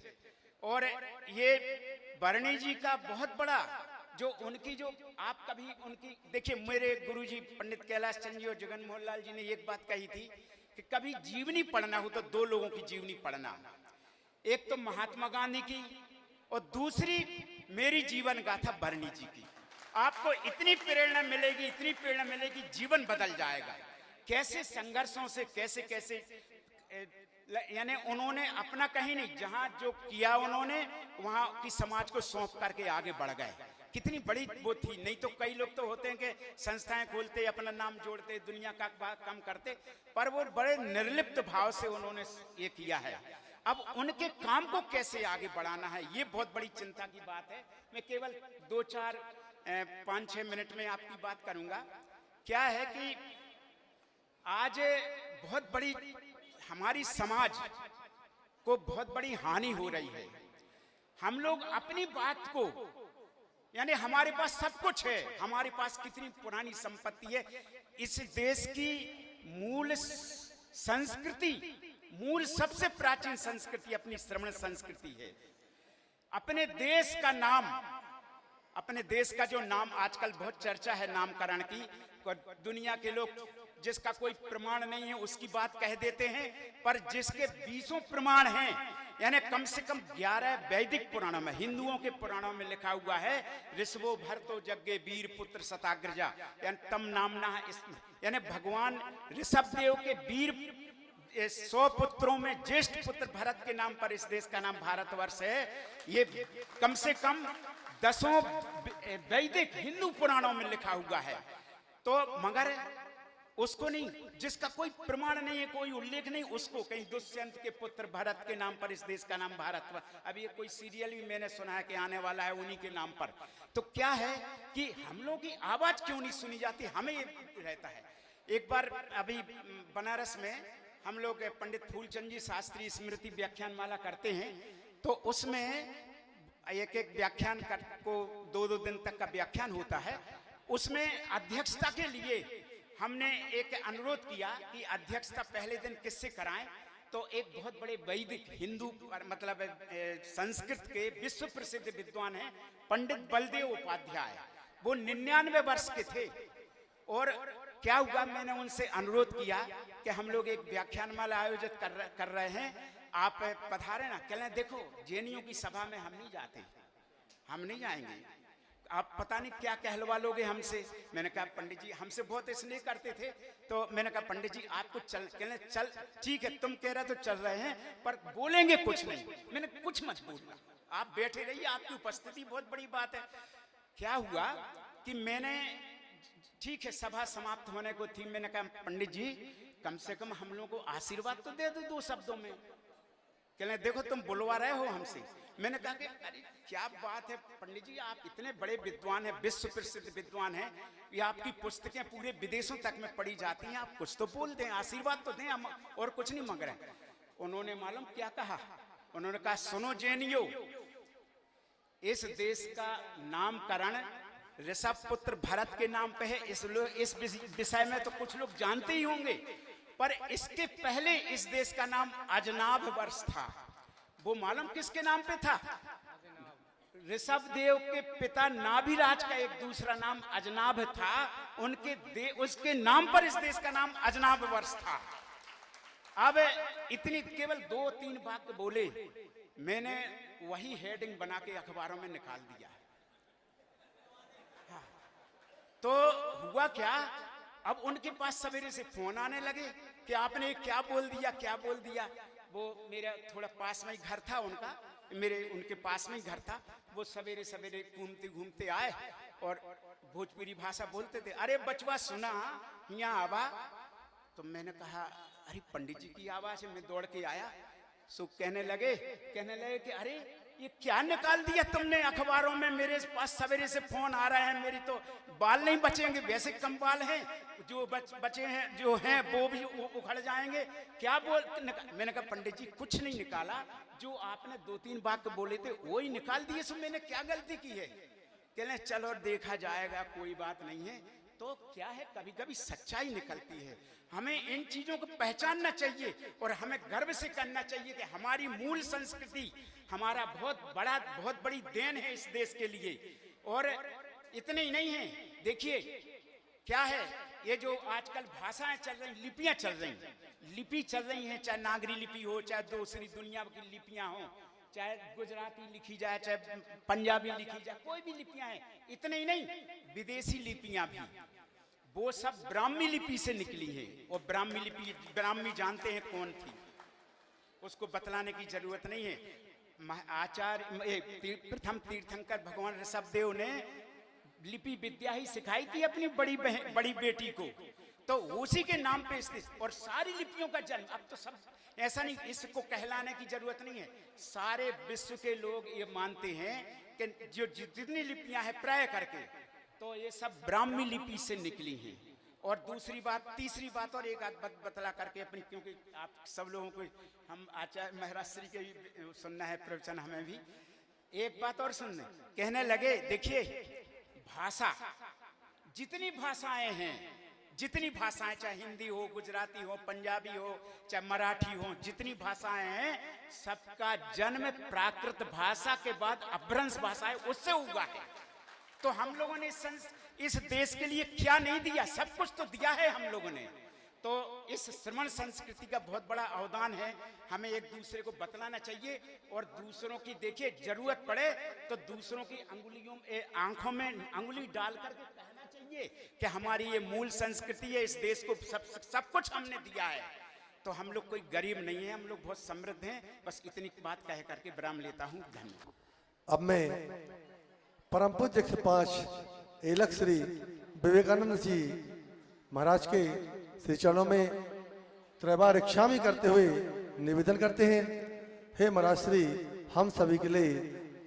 और ये बरनी जी का बहुत बड़ा जो उनकी, जो आप कभी उनकी देखिए, मेरे गुरुजी पंडित कैलाश चंद जी और जगन मोहन लाल जी ने एक बात कही थी कि कभी जीवनी पढ़ना हो तो 2 लोगों की जीवनी पढ़ना, एक तो महात्मा गांधी की और दूसरी मेरी जीवन गाथा बरनी जी की। आपको इतनी प्रेरणा मिलेगी, इतनी प्रेरणा मिलेगी, जीवन बदल जाएगा। कैसे संघर्षों से कैसे कैसे, यानी उन्होंने अपना कहीं नहीं, जहां जो किया उन्होंने वहां की समाज को सौंप करके आगे बढ़ गए। कितनी बड़ी वो थी। नहीं तो कई लोग तो होते हैं कि संस्थाएं खोलते, अपना नाम जोड़ते, दुनिया का कम करते, पर वो बड़े निर्लिप्त भाव से उन्होंने ये किया है। अब उनके काम को कैसे आगे बढ़ाना है, ये बहुत बड़ी चिंता की बात है। मैं केवल 2-4-5-6 मिनट में आपकी बात करूंगा। क्या है कि आज बहुत बड़ी हमारी समाज को बहुत बड़ी हानि हो रही है। हम लोग अपनी बात को, यानी हमारे पास सब कुछ है, हमारे पास कितनी पुरानी संपत्ति है, इस देश की मूल संस्कृति, मूल सबसे प्राचीन संस्कृति अपनी श्रमण संस्कृति है। अपने देश का नाम, अपने देश का जो नाम आजकल बहुत चर्चा है नामकरण की, दुनिया के लोग जिसका कोई प्रमाण नहीं है उसकी बात कह देते हैं, पर जिसके 20 प्रमाण हैं, यानी कम से कम 11 वैदिक पुराणों में, हिंदुओं के पुराणों में लिखा हुआ है, ऋषभो भरतो यज्ञे वीर पुत्र शताग्रजा, यानी तम नामना, यानी भगवान ऋषभ देव के वीर 100 पुत्रों में ज्येष्ठ पुत्र भरत के नाम पर इस देश का नाम भारतवर्ष है। ये कम से कम 10 वैदिक हिंदू पुराणों में लिखा हुआ है। तो मगर उसको नहीं, जिसका कोई प्रमाण नहीं है, कोई उल्लेख नहीं, उसको कहीं दुष्यंत के पुत्र भरत के नाम पर इस देश का नाम भारत। अभी ये कोई सीरियल भी मैंने सुना है कि आने वाला है उन्हीं के नाम पर। तो क्या है कि हम लोग की आवाज क्यों नहीं सुनी जाती, हमें ये रहता है। एक बार अभी बनारस में हम लोग पंडित फूलचंद जी शास्त्री स्मृति व्याख्यान माला करते हैं, तो उसमें एक व्याख्यान को 2-2 दिन तक का व्याख्यान होता है। उसमें अध्यक्षता के लिए हमने एक अनुरोध किया कि अध्यक्षता पहले दिन किससे कराएं, तो एक बहुत बड़े वैदिक हिंदू मतलब संस्कृत के विश्व प्रसिद्ध विद्वान हैं पंडित बलदेव उपाध्याय, वो 99 वर्ष के थे। और क्या हुआ, मैंने उनसे अनुरोध किया कि हम लोग एक व्याख्यानमाला आयोजित कर रहे हैं, आप पधारे ना। कहने देखो, जेएनयू की सभा में हम नहीं जाते, हम नहीं जाएंगे, आप पता नहीं क्या कहलवा लोगे हमसे। मैंने कहा पंडित जी हमसे बहुत इसलिए करते थे, तो मैंने कहा पंडित जी आपको चल, कहने चल ठीक है, तुम कह रहे तो चल रहे हैं, पर बोलेंगे कुछ नहीं। मैंने कुछ मत बोलना, आप बैठे रहिए, आपकी उपस्थिति बहुत बड़ी बात है। क्या हुआ कि मैंने, ठीक है सभा समाप्त होने को थी, मैंने कहा पंडित जी कम से कम हम लोगों को आशीर्वाद तो दे दो 2 शब्दों में। कहने देखो तुम बुलवा रहे हो हमसे। मैंने कहा कि अरे क्या बात है पंडित जी, आप इतने बड़े विद्वान हैं, विश्व प्रसिद्ध विद्वान हैं, ये आपकी पुस्तकें पूरे विदेशों तक में पढ़ी जाती हैं, आप कुछ तो बोल दें, आशीर्वाद तो दें, हम और कुछ नहीं मांग रहे। उन्होंने मालूम क्या कहा, उन्होंने कहा सुनो जेएनयू, इस देश का नामकरण ऋषभ पुत्र भरत के नाम पे है। इस विषय में तो कुछ लोग जानते ही होंगे, पर इसके पहले इस देश का नाम अजनाभ वर्ष था। वो मालूम किसके नाम पे था? ऋषभदेव के पिता नाभिराज का एक दूसरा नाम अजनाभ था, उसके नाम पर इस देश का नाम अजनाभ वर्ष था। अब इतनी केवल 2-3 वाक्य बोले, मैंने वही हेडिंग बना के अखबारों में निकाल दिया। हाँ। तो हुआ क्या, अब उनके पास सवेरे से फोन आने लगे कि आपने क्या बोल दिया। वो मेरा थोड़ा पास में ही घर था उनका, उनके पास में ही घर था। वो सवेरे सवेरे घूमते घूमते आए और भोजपुरी भाषा बोलते थे। अरे बचवा सुना यहाँ आवा। तो मैंने कहा अरे पंडित जी की आवाज है। मैं दौड़ के आया। सो कहने लगे कि अरे ये क्या निकाल दिया तुमने अखबारों में, मेरे पास सवेरे से फोन आ रहा है, मेरी तो बाल नहीं बचेंगे, वैसे कम बाल हैं, जो बचे हैं जो हैं वो भी उखड़ जाएंगे, क्या बोल। मैंने कहा पंडित जी कुछ नहीं निकाला, जो आपने 2-3 वाक्य बोले थे वो ही निकाल दिए। सो मैंने क्या गलती की है। कहने चलो देखा जाएगा, कोई बात नहीं है। तो क्या है, कभी कभी सच्चाई निकलती है। हमें इन चीजों को पहचानना चाहिए और हमें गर्व से करना चाहिए कि हमारी मूल संस्कृति हमारा बहुत बड़ी देन है इस देश के लिए। और इतने ही नहीं है, देखिए क्या है, ये जो आजकल भाषाएं चल रही, लिपियां चल रही हैं, चाहे नागरी लिपि हो, चाहे दूसरी दुनिया की लिपियां हो, चाहे गुजराती लिखी जाए, चाहे पंजाबी लिखी जाए, कोई भी लिपियां हैं। इतने ही नहीं, विदेशी लिपियां भी, वो सब ब्राह्मी लिपि से निकली है। और ब्राह्मी जानते हैं कौन थी, उसको बतलाने की जरूरत नहीं है। आचार्य प्रथम तीर्थंकर भगवान ऋषभदेव ने लिपि विद्या ही सिखाई थी अपनी बड़ी बेटी को, तो उसी के नाम पे और सारी लिपियों का जन्म। अब तो सब ऐसा नहीं, इसको कहलाने की जरूरत नहीं है, सारे विश्व के लोग ये मानते हैं कि जो जितनी लिपियां हैं प्राय करके, तो ये सब ब्राह्मी लिपि से निकली हैं। और तीसरी बात और एक बात बतला करके अपनी, क्योंकि आप सब लोगों को हम आचार्य महाराज श्री के भी सुनना है प्रवचन, हमें भी एक बात और सुनने। कहने लगे देखिए भाषा, जितनी भाषाएं चाहे हिंदी हो, गुजराती हो, पंजाबी हो, चाहे मराठी हो, जितनी भाषाएं हैं सबका जन्म प्राकृत भाषा के बाद अपभ्रंश भाषा है, उससे हुआ है। तो हम लोगों ने इस देश के लिए क्या नहीं दिया, सब कुछ तो दिया है हम लोगों ने। तो इस श्रमण संस्कृति का बहुत बड़ा अवदान है, हमें एक दूसरे को बतलाना चाहिए। और दूसरों की देखिए जरूरत पड़े तो दूसरों की आंखों में अंगुली डाल करके कहना चाहिए कि हमारी ये मूल संस्कृति है, इस देश को सब कुछ हमने दिया है। तो हम लोग कोई गरीब नहीं है, हम लोग बहुत समृद्ध हैं। बस इतनी बात कह करके विराम लेता हूँ, धन्यवाद। अब मैं परम पूज्य 105 एलख श्री विवेकानंद जी महाराज के श्री चरणों में त्रैबार इच्छामी करते हुए निवेदन करते हैं। हे महाराज श्री, हम सभी के लिए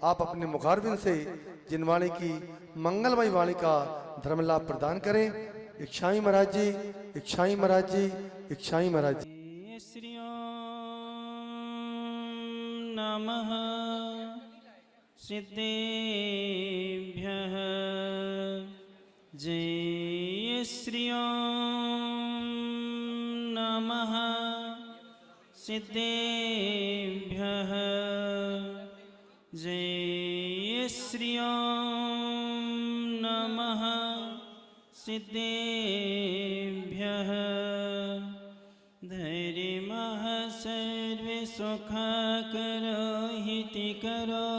आप अपने मुखारबिंद से जिन वाणी की मंगलमय वाणी का धर्म लाभ प्रदान करें। इच्छाई महाराज जी, इच्छाई महाराज जी, इच्छाई महाराज जी। श्री नमः सिद्धेभ्यः जय श्री नमः सिद्धेभ्यः जय श्री नमः सिद्धेभ्यः धैर्यमः सर्वे सुखकरो हितकरो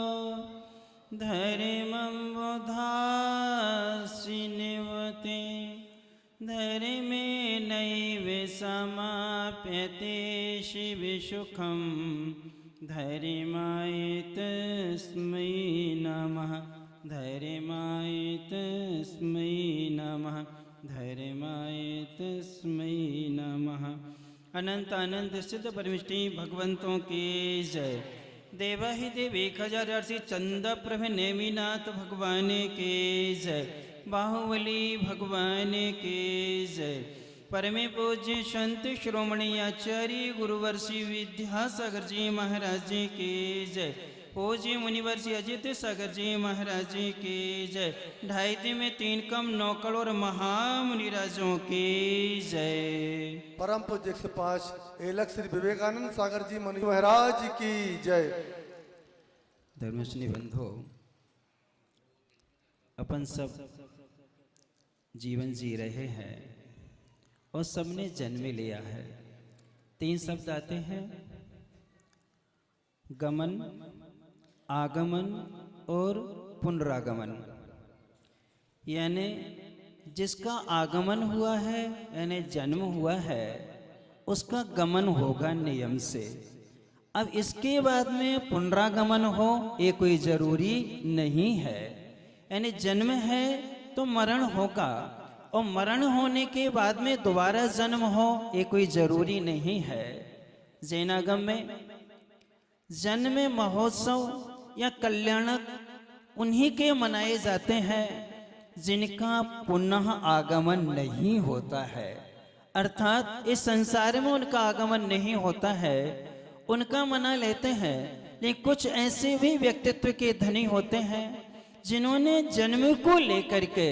धर्मं बोधासिनिवते धर्मे नैव समाप्यते शिवसुखं धर्माय तस्मै नमः धर्माय तस्मै नमः धर्माय तस्मै नमः। अनंत आनंद सिद्ध परमिष्टि भगवंतों की जय। देवा ही देवी खजारसी चंद प्रभ नेमिनाथ भगवान के जय। बाहुबली भगवान के जय। परमे पूज्य संत श्रोमणी आचार्य गुरुवर्षि विद्यासागर जी महाराज जी के जय। पूज्य मुनिवर्षि अजित सागर जी महाराज जी की जय। 2.5 में 3 कम 9 करोड़ महामुनिराजों की जय। परम पूज्य 105 एलख श्री विवेकानंद सागर जी मुनि महाराज की जय। धर्मश्री बंधो, अपन सब जीवन जी रहे हैं और सबने जन्म लिया है। 3 शब्द आते हैं, गमन, आगमन और पुनरागमन। यानी जिसका आगमन हुआ है यानी जन्म हुआ है, उसका गमन होगा नियम से। अब इसके बाद में पुनरागमन हो ये कोई जरूरी नहीं है। यानी जन्म है तो मरण होगा और मरण होने के बाद में दोबारा जन्म हो ये कोई जरूरी नहीं है। जैनागम में जन्म महोत्सव या कल्याणक उन्हीं के मनाए जाते हैं जिनका पुनः आगमन नहीं होता है। अर्थात इस संसार में उनका आगमन नहीं होता है, उनका मना लेते हैं। लेकिन कुछ ऐसे भी व्यक्तित्व के धनी होते हैं जिन्होंने जन्म को लेकर के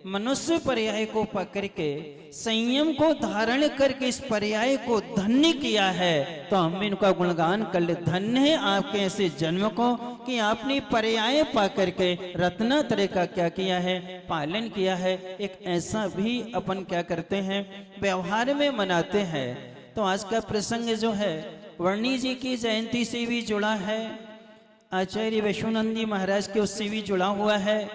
मनुष्य पर्याय को पकड़ के संयम को धारण करके इस पर्याय को धन्य किया है, तो हम इनका गुणगान कर ले। धन्य है आपके ऐसे जन्म को कि आपने पर्याय पा करके रत्नात्रय का क्या किया है, पालन किया है। एक ऐसा भी अपन क्या करते हैं, व्यवहार में मनाते हैं। तो आज का प्रसंग जो है वर्णी जी की जयंती से भी जुड़ा है, आचार्य वैष्णोनंदी महाराज के उससे भी जुड़ा हुआ है।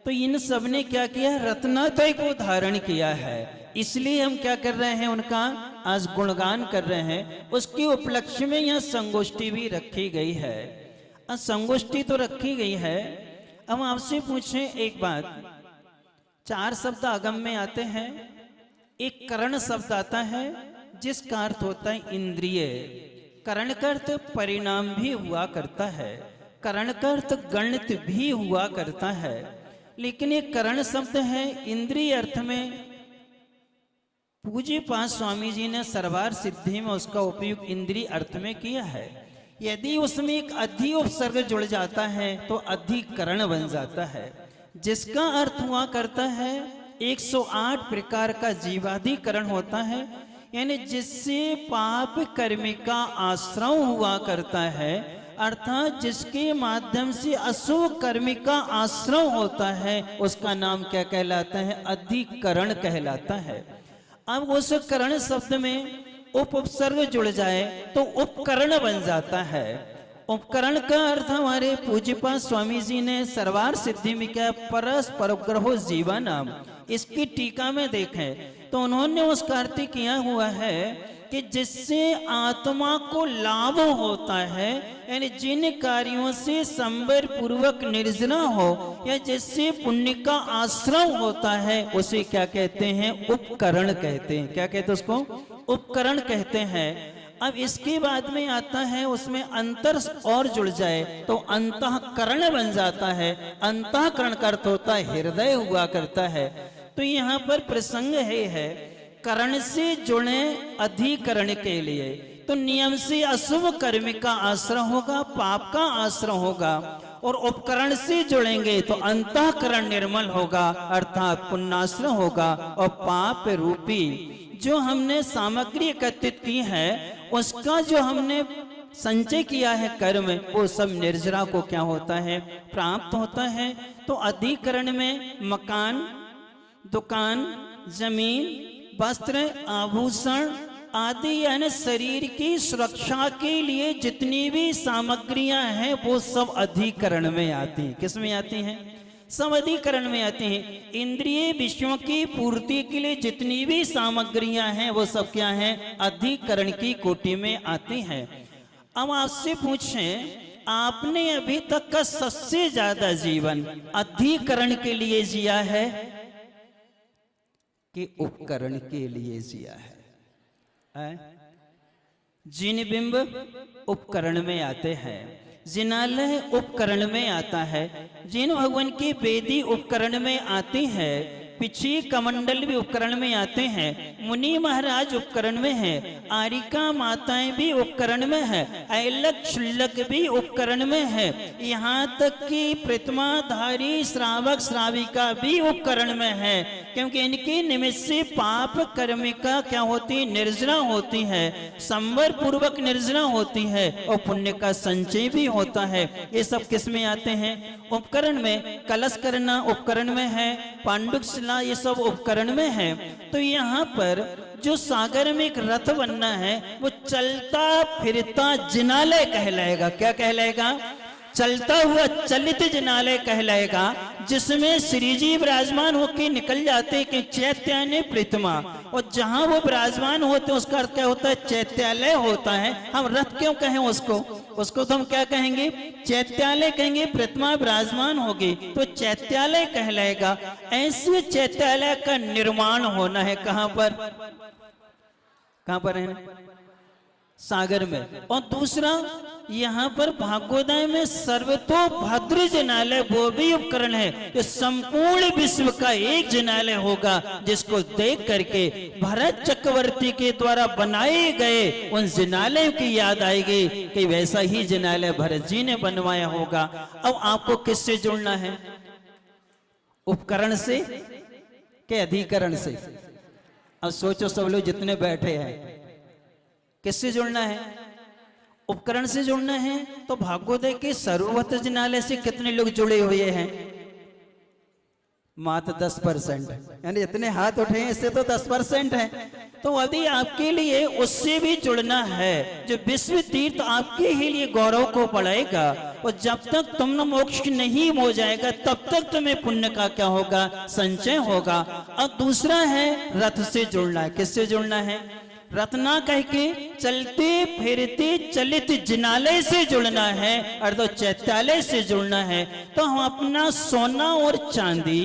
तो इन सब ने क्या किया, रत्नात्रय को धारण किया है। इसलिए हम क्या कर रहे हैं, उनका आज गुणगान कर रहे हैं। उसके उपलक्ष्य में यह संगोष्ठी भी रखी गई है। आज संगोष्ठी तो रखी गई है। अब आपसे पूछें एक बात, 4 शब्द आगम में आते हैं। एक करण शब्द आता है जिसका अर्थ होता है इंद्रिय। करण का अर्थ परिणाम भी हुआ करता है, करण का अर्थ गणित भी हुआ करता है। लेकिन एक करण शब्द है इंद्रिय अर्थ में। पूज्य पाद स्वामी जी ने सर्वार सिद्धि में उसका उपयोग इंद्रिय अर्थ में किया है। यदि उसमें एक अधि उपसर्ग जुड़ जाता है तो अधिकरण बन जाता है, जिसका अर्थ हुआ करता है 108 प्रकार का जीवाधिकरण होता है। यानी जिससे पाप कर्म का आश्रय हुआ करता है, अर्थात जिसके माध्यम से अशुभ कर्म का आश्रय होता है, उसका नाम क्या कहलाता है, अधिकरण कहलाता है। अब उस करण शब्द में उपसर्ग जुड़ जाए तो उपकरण बन जाता है। उपकरण का अर्थ हमारे पूज्यपाद स्वामी जी ने सर्वार सिद्धि में क्या, परस्पर ग्रहो जीवा नाम, इसकी टीका में देखें तो उन्होंने उसका अर्थ किया हुआ है कि जिससे आत्मा को लाभ होता है, यानी जिन कार्यों से संबर पूर्वक निर्जना हो या जिससे पुण्य का आश्रय होता है, उसे क्या कहते हैं, उपकरण कहते हैं। क्या कहते हैं उसको, उपकरण कहते हैं। अब इसके बाद में आता है उसमें अंतर और जुड़ जाए तो अंतःकरण बन जाता है। अंतःकरण का अर्थ होता है हृदय हुआ करता है। तो यहाँ पर प्रसंग है करण से जुड़े अधिकरण के लिए, तो नियम से अशुभ कर्म का आश्रय होगा, पाप का आश्रय होगा। और उपकरण से जुड़ेंगे तो अंतःकरण निर्मल होगा, अर्थात पुण्याश्रय होगा। और पाप रूपी जो हमने सामग्री एकत्रित की है, उसका जो हमने संचय किया है कर्म, वो सब निर्जरा को क्या होता है, प्राप्त होता है। तो अधिकरण में मकान, दुकान, जमीन, वस्त्र, आभूषण आदि यानी शरीर की सुरक्षा के लिए जितनी भी सामग्रियां हैं वो सब अधिकरण में आती हैं। किस में आती हैं, सब अधिकरण में आती हैं। इंद्रिय विषयों की पूर्ति के लिए जितनी भी सामग्रियां हैं वो सब क्या हैं, अधिकरण की कोटि में आती हैं। अब आपसे पूछें, आपने अभी तक का सबसे ज्यादा जीवन अधिकरण के लिए जिया है कि उपकरण के लिए जिया है? जिन बिंब उपकरण में आते हैं, जिनालय उपकरण में आता है, जिन भगवान की वेदी उपकरण में आती है, पिछी कमंडल भी उपकरण में आते हैं, मुनि महाराज उपकरण में है, आरिका माताएं भी उपकरण में है, ऐलक शुल्लक भी उपकरण में है, यहाँ तक कि प्रतिमाधारी श्रावक श्राविका भी उपकरण में है, क्योंकि इनके निमित्त से पाप कर्मिका क्या होती, निर्जना होती है, संवर पूर्वक निर्जना होती है, और पुण्य का संचय भी होता है। ये सब किस में आते हैं? उपकरण में। कलश करना उपकरण में है, पांडुक शिला ये सब उपकरण में है। तो यहाँ पर जो सागर में एक रथ बनना है वो चलता फिरता जिनालय कहलाएगा। क्या कहलाएगा? चलता हुआ चलित जिनालय कहलाएगा, जिसमें श्री जी विराजमान होकर निकल जाते कि चैत्यालय प्रतिमा, और जहां वो विराजमान होते उसका अर्थ क्या होता है? चैत्यालय होता है। हम रथ क्यों कहें उसको तो हम क्या कहेंगे? चैत्यालय कहेंगे। प्रतिमा विराजमान होगी तो चैत्यालय कहलाएगा। ऐसे चैत्यालय का निर्माण होना है। कहां पर है? सागर में। और दूसरा यहाँ पर भागोदय में सर्वतोभद्र जिनालय वो भी उपकरण है कि संपूर्ण विश्व का एक जिनालय होगा, जिसको देख करके भरत चक्रवर्ती के द्वारा बनाए गए उन जिनालयों की याद आएगी कि वैसा ही जिनालय भरत जी ने बनवाया होगा। अब आपको किससे जुड़ना है? उपकरण से के अधिकरण से? अब सोचो सब लोग जितने बैठे हैं, किससे जुड़ना है? उपकरण से जुड़ना है। तो भागोदय के सर्वत्र जिनालय से कितने लोग जुड़े हुए हैं? मात्र 10%। यानी इतने हाथ उठे हैं इससे तो 10% है। तो यदि आपके लिए उससे भी जुड़ना है, जो विश्व तीर्थ आपके ही लिए गौरव को बढ़ाएगा, और जब तक तुम मोक्ष नहीं हो जाएगा तब तक तुम्हें पुण्य का क्या होगा? संचय होगा। और दूसरा है रथ से जुड़ना है। किससे जुड़ना है? रथ ना कह के चलते फिरते चलित जिनालय से जुड़ना है, और तो चैत्यालय से जुड़ना है। तो हम अपना सोना और चांदी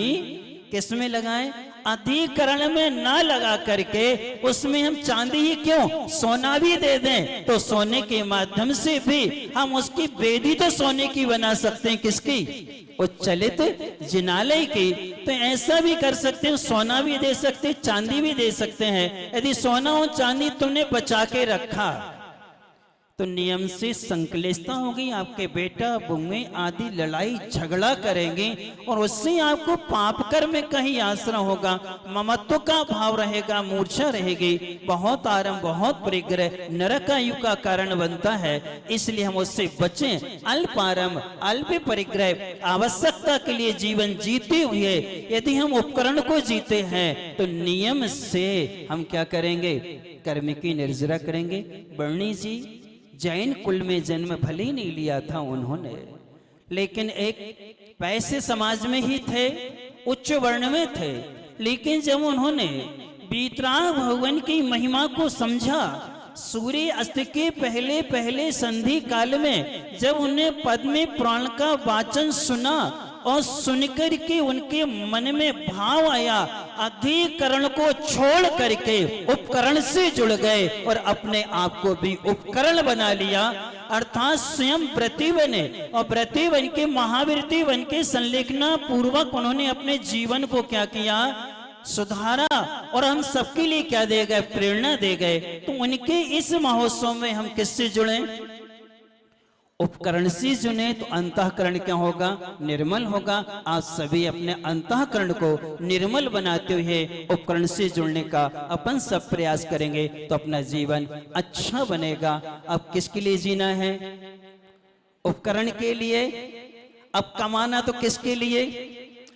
किस में लगाएं? अधिकरण में ना लगा करके उसमें हम चांदी ही क्यों, सोना भी दे दें, तो सोने के माध्यम से भी हम उसकी वेदी तो सोने की बना सकते हैं। किसकी? उच्चलित जिनालय की। तो ऐसा भी कर सकते हैं, सोना भी दे सकते हैं, चांदी भी दे सकते हैं। यदि सोना और चांदी तुमने बचा के रखा तो नियम से संकलेशता होगी, आपके बेटा बुम्मे आदि लड़ाई झगड़ा करेंगे, और उससे आपको पाप कर में कहीं आश्रय होगा, ममत्व का भाव रहेगा, मूर्छा रहेगी, बहुत आराम, बहुत परिग्रह नरक आयु का कारण बनता है। इसलिए हम उससे बचें। अल्प आराम, अल्प परिग्रह, आवश्यकता के लिए जीवन जीते हुए यदि हम उपकरण को जीते हैं तो नियम से हम क्या करेंगे? कर्म की निर्जरा करेंगे। वर्णी जी जैन कुल में जन्म भले ही नहीं लिया था उन्होंने, लेकिन एक पैसे समाज में ही थे, उच्च वर्ण में थे, लेकिन जब उन्होंने वीतराग भगवान की महिमा को समझा, सूर्य अस्त के पहले पहले संधि काल में जब उन्हें पद्म पुराण का वाचन सुना और सुनकर के उनके मन में भाव आया, अधिकरण को छोड़ करके उपकरण से जुड़ गए और अपने आप को भी उपकरण बना लिया, अर्थात स्वयं व्रती बने, और व्रती बन के महाव्रती बन के संलेखना पूर्वक उन्होंने अपने जीवन को क्या किया? सुधारा, और हम सबके लिए क्या दे गए? प्रेरणा दे गए। तो उनके इस महोत्सव में हम किससे जुड़े? उपकरण से जुड़े तो अंतःकरण क्या होगा? निर्मल होगा। आप सभी अपने अंतःकरण को निर्मल बनाते हुए उपकरण से जुड़ने का अपन सब प्रयास करेंगे तो अपना जीवन अच्छा बनेगा। अब किसके लिए जीना है? उपकरण के लिए। अब कमाना तो किसके लिए?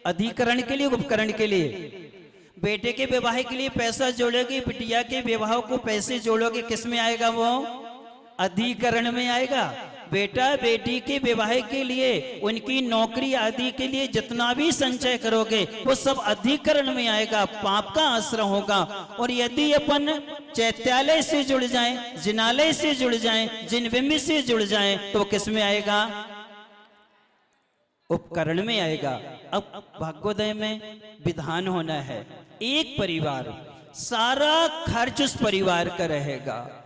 अधिकरण के लिए, उपकरण के लिए। बेटे के विवाह के लिए पैसा जोड़ोगे, बिटिया के विवाह को पैसे जोड़ोगे, किस में आएगा? वो अधिकरण में आएगा। बेटा बेटी के विवाह के लिए, उनकी नौकरी आदि के लिए जितना भी संचय करोगे वो सब अधिकरण में आएगा, पाप का आश्रय होगा। और यदि अपन चैत्यालय से जुड़ जाएं, जिनालय से जुड़ जाएं, जिनबिंब से जुड़ जाएं, तो किस में आएगा? उपकरण में आएगा। अब भाग्योदय में विधान होना है, एक परिवार, सारा खर्च उस परिवार का रहेगा,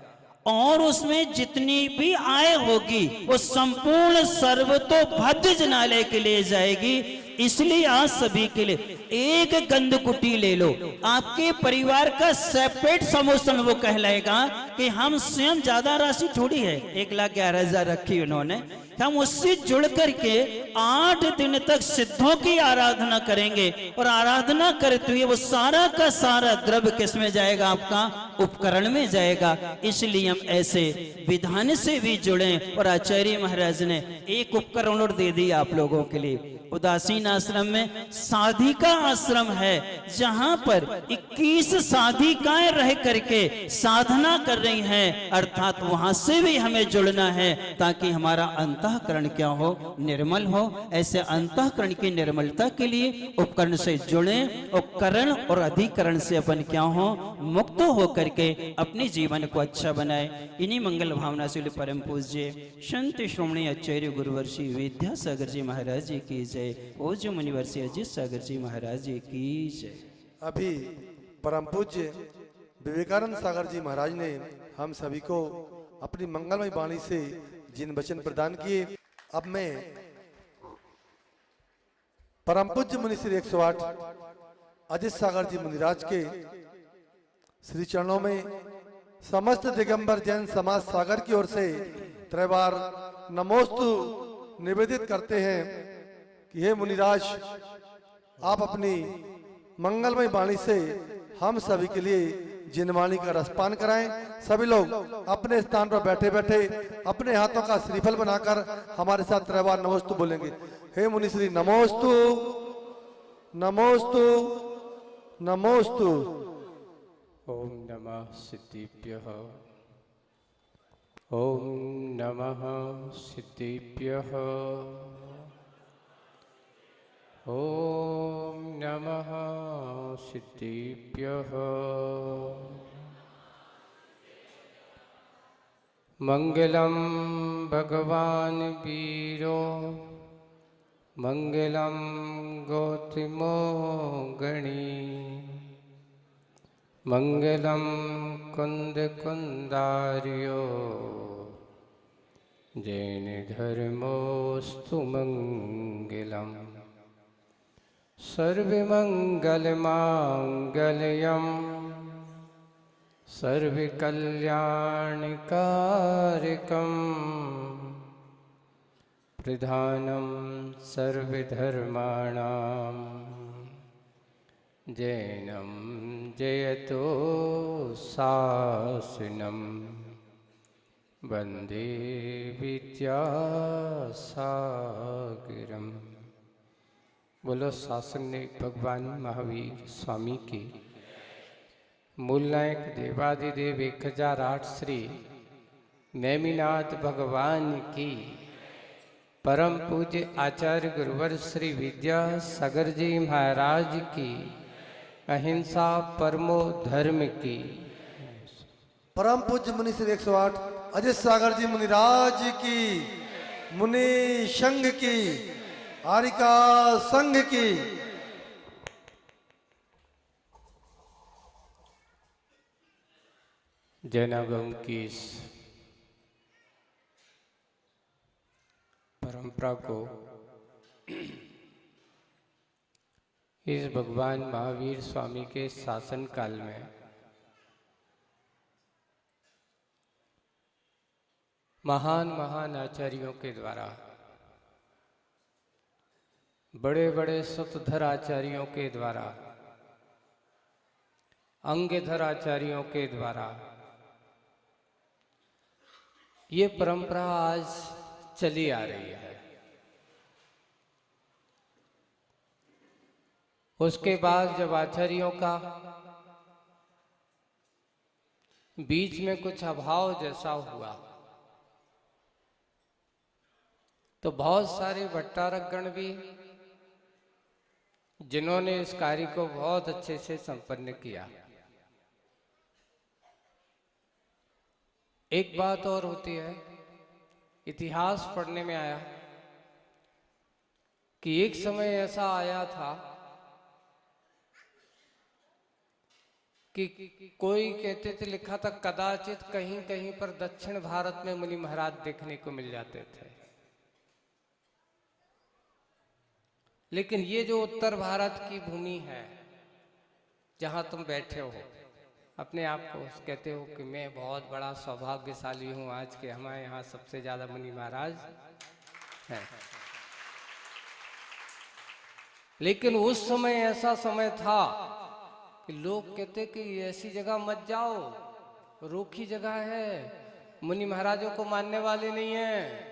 और उसमें जितनी भी आय होगी वो संपूर्ण सर्वतोभद्र जिनालय के लिए जाएगी, इसलिए आज सभी के लिए एक गंधकुटी ले लो, आपके परिवार का सेपरेट समोसन वो कहलाएगा कि हम स्वयं ज्यादा राशि थोड़ी है, 1,11,000 रखी उन्होंने, हम उससे जुड़ करके 8 दिन तक सिद्धों की आराधना करेंगे और आराधना करते हुए वो सारा का सारा द्रव्य किस में जाएगा, आपका उपकरण में जाएगा। इसलिए हम ऐसे विधान से भी जुड़े और आचार्य महाराज ने एक उपकरण और दे दिया आप लोगों के लिए। उदासीन आश्रम में साधिका आश्रम है, जहां पर 21 साधिकाएं रह करके साधना कर रही हैं, अर्थात वहां से भी हमें जुड़ना है ताकि हमारा अंतःकरण क्या हो, निर्मल हो। ऐसे अंतःकरण की निर्मलता के लिए उपकरण से जुड़े, उपकरण और अधिकरण से अपन क्या हो, मुक्त हो करके अपने जीवन को अच्छा बनाए। इन्हीं मंगल भावना से परम पूज्य संत श्रोमणी आचार्य गुरुवर्षी विद्यासागर जी महाराज जी की जय। ओ जो मुनिवर्षी अजित सागर जी महाराज जी की जय। अभी परम पूज्य विवेकानंद सागर जी महाराज ने हम सभी को अपनी मंगलमय वाणी से जिन वचन प्रदान किए, अब मैं परम पूज्य मुनि श्री 108 अजित सागर जी मुनिराज के श्री चरणों में समस्त दिगंबर जैन समाज सागर की ओर से त्रैवार नमोस्तु निवेदित करते हैं कि हे मुनिराज, आप अपनी मंगलमय वाणी से हम सभी के लिए जिनवाणी का रसपान कराएं। सभी लोग अपने स्थान पर बैठे बैठे अपने हाथों का श्रीफल बनाकर हमारे साथ त्रैवार नमोस्तु बोलेंगे। हे मुनिश्री नमोस्तु नमोस्तु नमोस्तु। ओम नमः सिद्धिभ्यः, ओम नमः सिद्धिभ्यः, ओम नमः सिद्धिभ्यः। मंगलम भगवान वीरो, मंगलम गौतमो गणी, मंगलम कुंद कुंदार्यो, जैन धर्मोस्तु मंगलम। सर्वमंगलमांगल्यम सर्वकल्याणकारकम, प्रधानम सर्वधर्माणां, जैनम जयतो शासनम, वंदे विद्यासागरम। बोलो शासनिक भगवान महावीर स्वामी की, मूल नायक देवादिदेव 1008 श्री नेमिनाथ भगवान की, परम पूज्य आचार्य गुरुवर श्री विद्यासागर जी महाराज की, अहिंसा परमो धर्म की। परम पूज्य मुनि श्री 108 अजित सागर जी मुनिराज की, मुनि संघ की, आरिका संघ की। जैनागम की इस परंपरा को इस भगवान महावीर स्वामी के शासन काल में महान महान आचार्यों के द्वारा, बड़े बड़े सुतधर आचार्यों के द्वारा, अंगधर आचार्यों के द्वारा ये परंपरा आज चली आ रही है। उसके बाद जब आचार्यों का बीच में कुछ अभाव जैसा हुआ तो बहुत सारे भट्टारक गण भी, जिन्होंने इस कार्य को बहुत अच्छे से संपन्न किया। एक बात और होती है, इतिहास पढ़ने में आया कि एक समय ऐसा आया था कि कोई कहते थे, लिखा था कदाचित कहीं कहीं पर दक्षिण भारत में मुनि महाराज देखने को मिल जाते थे। लेकिन ये जो उत्तर भारत की भूमि है जहाँ तुम बैठे हो, अपने आप को कहते हो कि मैं बहुत बड़ा सौभाग्यशाली हूँ, आज के हमारे यहाँ सबसे ज़्यादा मुनि महाराज हैं। लेकिन उस समय ऐसा समय था कि लोग कहते कि ऐसी जगह मत जाओ, रूखी जगह है, मुनि महाराजों को मानने वाले नहीं हैं,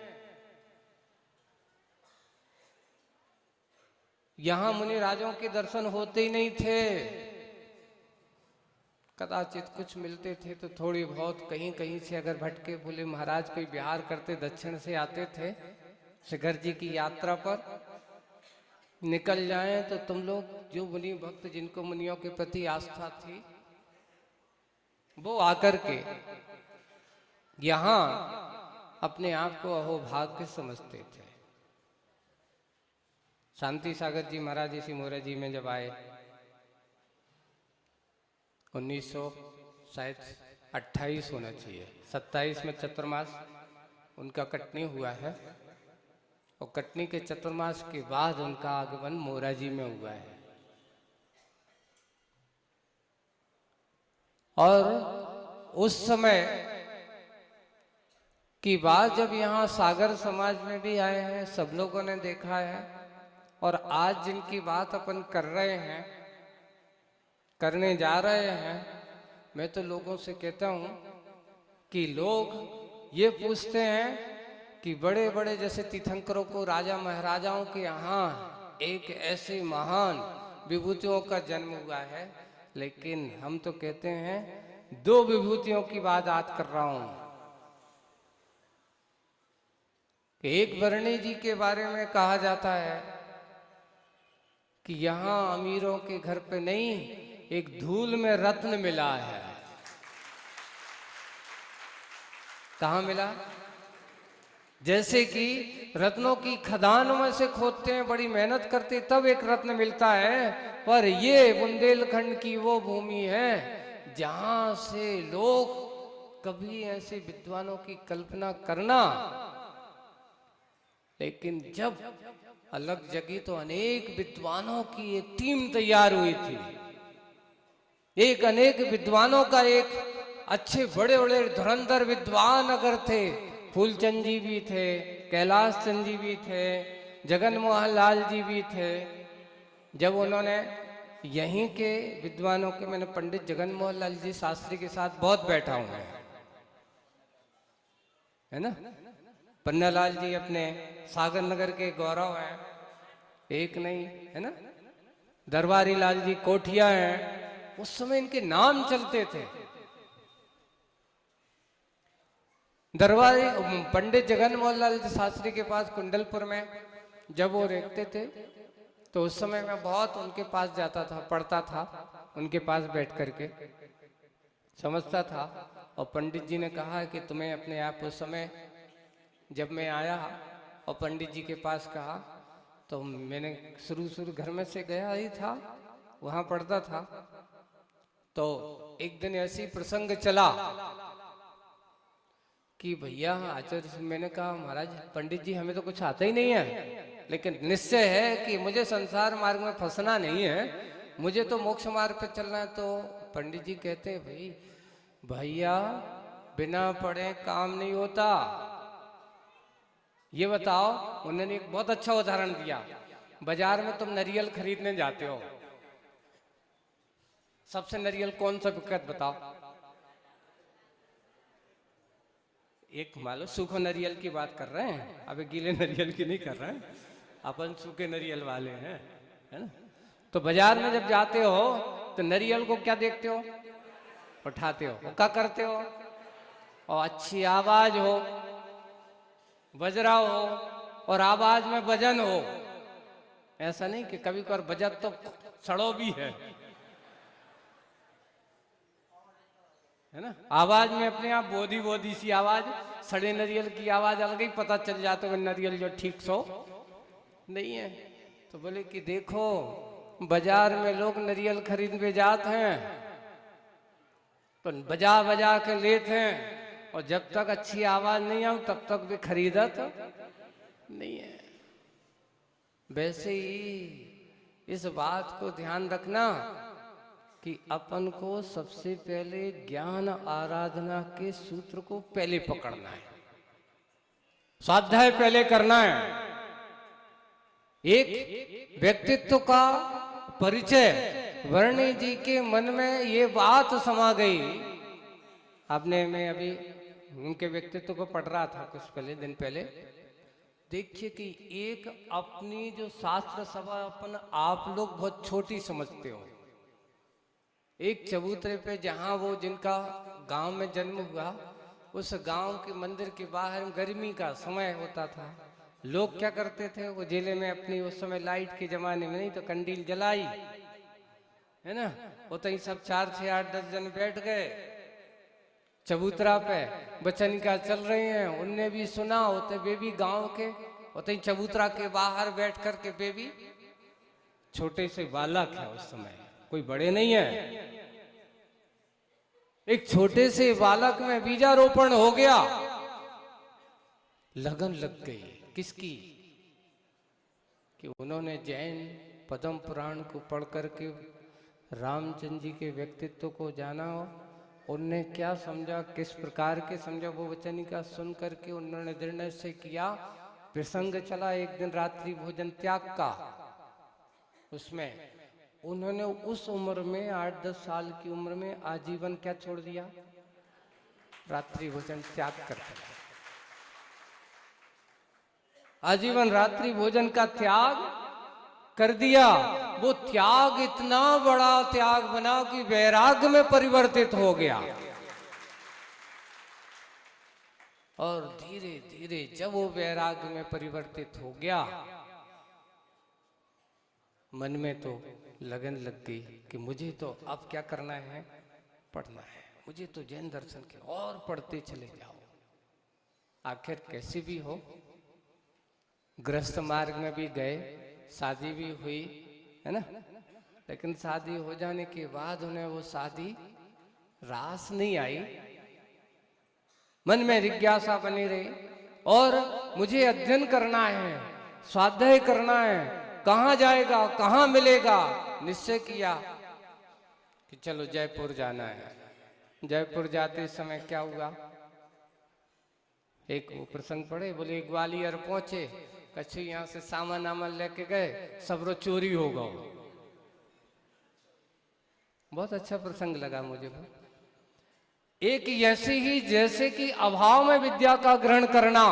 यहाँ मुनि राजों के दर्शन होते ही नहीं थे। कदाचित कुछ मिलते थे तो थोड़ी बहुत कहीं कहीं से अगर भटके बोले महाराज कोई विहार करते दक्षिण से आते थे शिखर जी की यात्रा पर निकल जाएं तो तुम लोग जो मुनि भक्त जिनको मुनियों के प्रति आस्था थी वो आकर के यहाँ अपने आप को अहोभाग्य समझते थे। शांति सागर जी महाराज जी सिमोरा जी में जब आए 1928 होना चाहिए, 27 में चतुर्मास उनका कटनी हुआ है और कटनी के चतुर्मास के बाद उनका आगमन मोराजी में हुआ है। और उस समय की बात जब यहाँ सागर समाज में भी आए हैं, सब लोगों ने देखा है। और आज जिनकी बात अपन कर रहे हैं, करने जा रहे हैं, मैं तो लोगों से कहता हूँ कि लोग ये पूछते हैं कि बड़े बड़े जैसे तीर्थंकरों को राजा महाराजाओं के यहाँ एक ऐसे महान विभूतियों का जन्म हुआ है, लेकिन हम तो कहते हैं दो विभूतियों की बात आज कर रहा हूँ। एक वर्णी जी के बारे में कहा जाता है कि यहाँ अमीरों के घर पे नहीं, एक धूल में रत्न मिला है। कहाँ मिला? जैसे कि रत्नों की खदानों में से खोदते हैं, बड़ी मेहनत करते तब एक रत्न मिलता है, पर ये बुंदेलखंड की वो भूमि है जहां से लोग कभी ऐसे विद्वानों की कल्पना करना, लेकिन जब अलग जगी तो अनेक विद्वानों की एक टीम तैयार हुई थी। एक अनेक विद्वानों का एक अच्छे बड़े बड़े धुरंधर विद्वान अगर थे, फूलचंद जी भी थे, कैलाश चंद जी भी थे, जगन मोहन लाल जी भी थे। जब उन्होंने यहीं के विद्वानों के, मैंने पंडित जगन मोहन लाल जी शास्त्री के साथ बहुत बैठा हूं, है ना। पन्नालाल जी अपने सागर नगर के गौरव हैं, एक नहीं, है ना। दरबारी लाल जी कोठिया हैं, उस समय इनके नाम चलते थे। दरबारी पंडित जगन मोहन लाल शास्त्री के पास कुंडलपुर में जब वो रहते थे तो उस समय मैं बहुत उनके पास जाता था, पढ़ता था, उनके पास बैठ करके समझता था। और पंडित जी ने कहा कि तुम्हें अपने आप, उस समय जब मैं आया और पंडित जी के पास कहा तो मैंने शुरू घर में से गया ही था, वहाँ पढ़ता था। तो एक दिन ऐसी प्रसंग चला कि भैया आचार्य से मैंने कहा महाराज पंडित जी हमें तो कुछ आता ही नहीं है, लेकिन निश्चय है कि मुझे संसार मार्ग में फंसना नहीं है, मुझे तो मोक्ष मार्ग पे चलना है। तो पंडित जी कहते हैं भाई भैया बिना पढ़े काम नहीं होता। ये बताओ, उन्होंने एक बहुत अच्छा उदाहरण दिया। बाजार में तुम नारियल खरीदने जाते हो, सबसे नारियल कौन सा बिकत बताओ? एक मान लो सूखो नारियल की बात कर रहे हैं, अबे गीले नारियल की नहीं कर रहे हैं, अपन सूखे नारियल वाले हैं, है ना। तो बाजार में जब जाते हो तो नारियल को क्या देखते हो? उठाते हो, क्या करते हो? और अच्छी आवाज हो, बजरा हो और आवाज में वजन हो। ऐसा नहीं कि कभी कभार बजट तो सड़ो भी है ना। आवाज में अपने आप बोधी बोधी सी आवाज, सड़े नारियल की आवाज अलग ही पता चल जाता है नारियल जो ठीक सो नहीं है। तो बोले कि देखो बाजार में लोग नारियल खरीदने जाते हैं तो बजा बजा के लेते हैं, और जब तक अच्छी आवाज नहीं आऊ तब तक भी खरीदत नहीं है। वैसे ही इस बात को ध्यान रखना कि अपन को सबसे पहले ज्ञान आराधना के सूत्र को पहले पकड़ना है, स्वाध्याय पहले करना है। एक व्यक्तित्व का परिचय, वर्णी जी के मन में ये बात समा गई। आपने, मैं अभी उनके व्यक्तित्व को पढ़ रहा था कुछ दिन पहले। देखिए कि एक अपनी जो शास्त्र सभा अपन आप लोग बहुत छोटी समझते हो, एक चबूतरे पे जहाँ वो जिनका गांव में जन्म हुआ, उस गांव के मंदिर के बाहर गर्मी का समय होता था। लोग क्या करते थे, वो जिले में अपनी उस समय लाइट के जमाने में नहीं तो कंडील जलाई, है ना, वो तो सब 4 6 8 10 जन बैठ गए चबूतरा पे, बचन का चल रहे हैं। उनने भी सुना, होते वे भी गांव के होते चबूतरा के बाहर बैठ कर के वे भी छोटे से बालक है, उस समय कोई बड़े नहीं है। एक छोटे से बालक में बीजारोपण हो गया, लगन लग गई। किसकी? कि उन्होंने जैन पद्म पुराण को पढ़ करके रामचंद्र जी के व्यक्तित्व को जाना। उनने क्या समझा, किस प्रकार के समझा, वो वचनिका सुन करके उन्होंने निर्णय से किया। प्रसंग चला एक दिन रात्रि भोजन त्याग का, उसमें उन्होंने उस उम्र में 8-10 साल की उम्र में आजीवन क्या छोड़ दिया, रात्रि भोजन त्याग करके। आजीवन रात्रि भोजन का त्याग कर दिया। वो त्याग इतना बड़ा त्याग बना कि वैराग्य में परिवर्तित हो गया। और धीरे धीरे जब वो वैराग्य में परिवर्तित हो गया, मन में तो लगन लग गई कि मुझे तो अब क्या करना है, पढ़ना है, मुझे तो जैन दर्शन के और पढ़ते चले जाओ। आखिर कैसे भी हो, गृहस्थ मार्ग में भी गए, शादी भी हुई, है ना, लेकिन शादी हो जाने के बाद उन्हें वो शादी रास नहीं आई। मन में जिज्ञासा बनी रही और मुझे अध्ययन करना है, स्वाध्याय करना है, कहाँ जाएगा, कहाँ मिलेगा। निश्चय किया कि चलो जयपुर जाना है। जयपुर जाते समय क्या हुआ, एक वो प्रसंग पढ़े, बोले ग्वालियर पहुंचे, कछु यहाँ से सामान आमान लेके गए, सब रो चोरी हो गया। बहुत अच्छा प्रसंग लगा मुझे। एक ऐसे ही जैसे कि अभाव में विद्या का ग्रहण करना,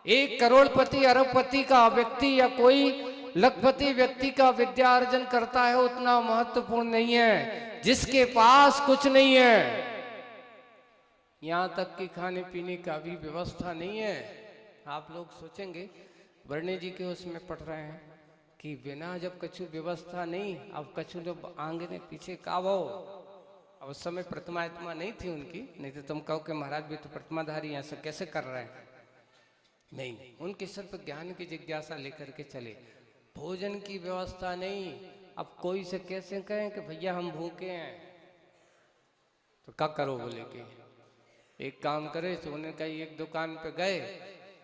एक करोड़पति अरबपति का व्यक्ति या कोई लखपति व्यक्ति का विद्या अर्जन करता है उतना महत्वपूर्ण नहीं है जिसके पास कुछ नहीं है। यहाँ तक कि खाने पीने का भी व्यवस्था नहीं है। आप लोग सोचेंगे, वर्णी जी के उसमें पढ़ रहे हैं कि बिना जब कछु व्यवस्था नहीं, अब कछु जब आंगने पीछे कावो। अब उस समय प्रतिमा नहीं थी उनकी, नहीं तो तुम कहो कि महाराज भी तो प्रतिमाधारी ऐसा कैसे कर रहे हैं। नहीं, उनके सिर्फ ज्ञान की जिज्ञासा लेकर के चले। भोजन की व्यवस्था नहीं। अब कोई से कैसे कहें कि भैया हम भूखे हैं, तो क्या करो, बोले कि एक काम करे। तो उन्हें कही एक दुकान पे गए,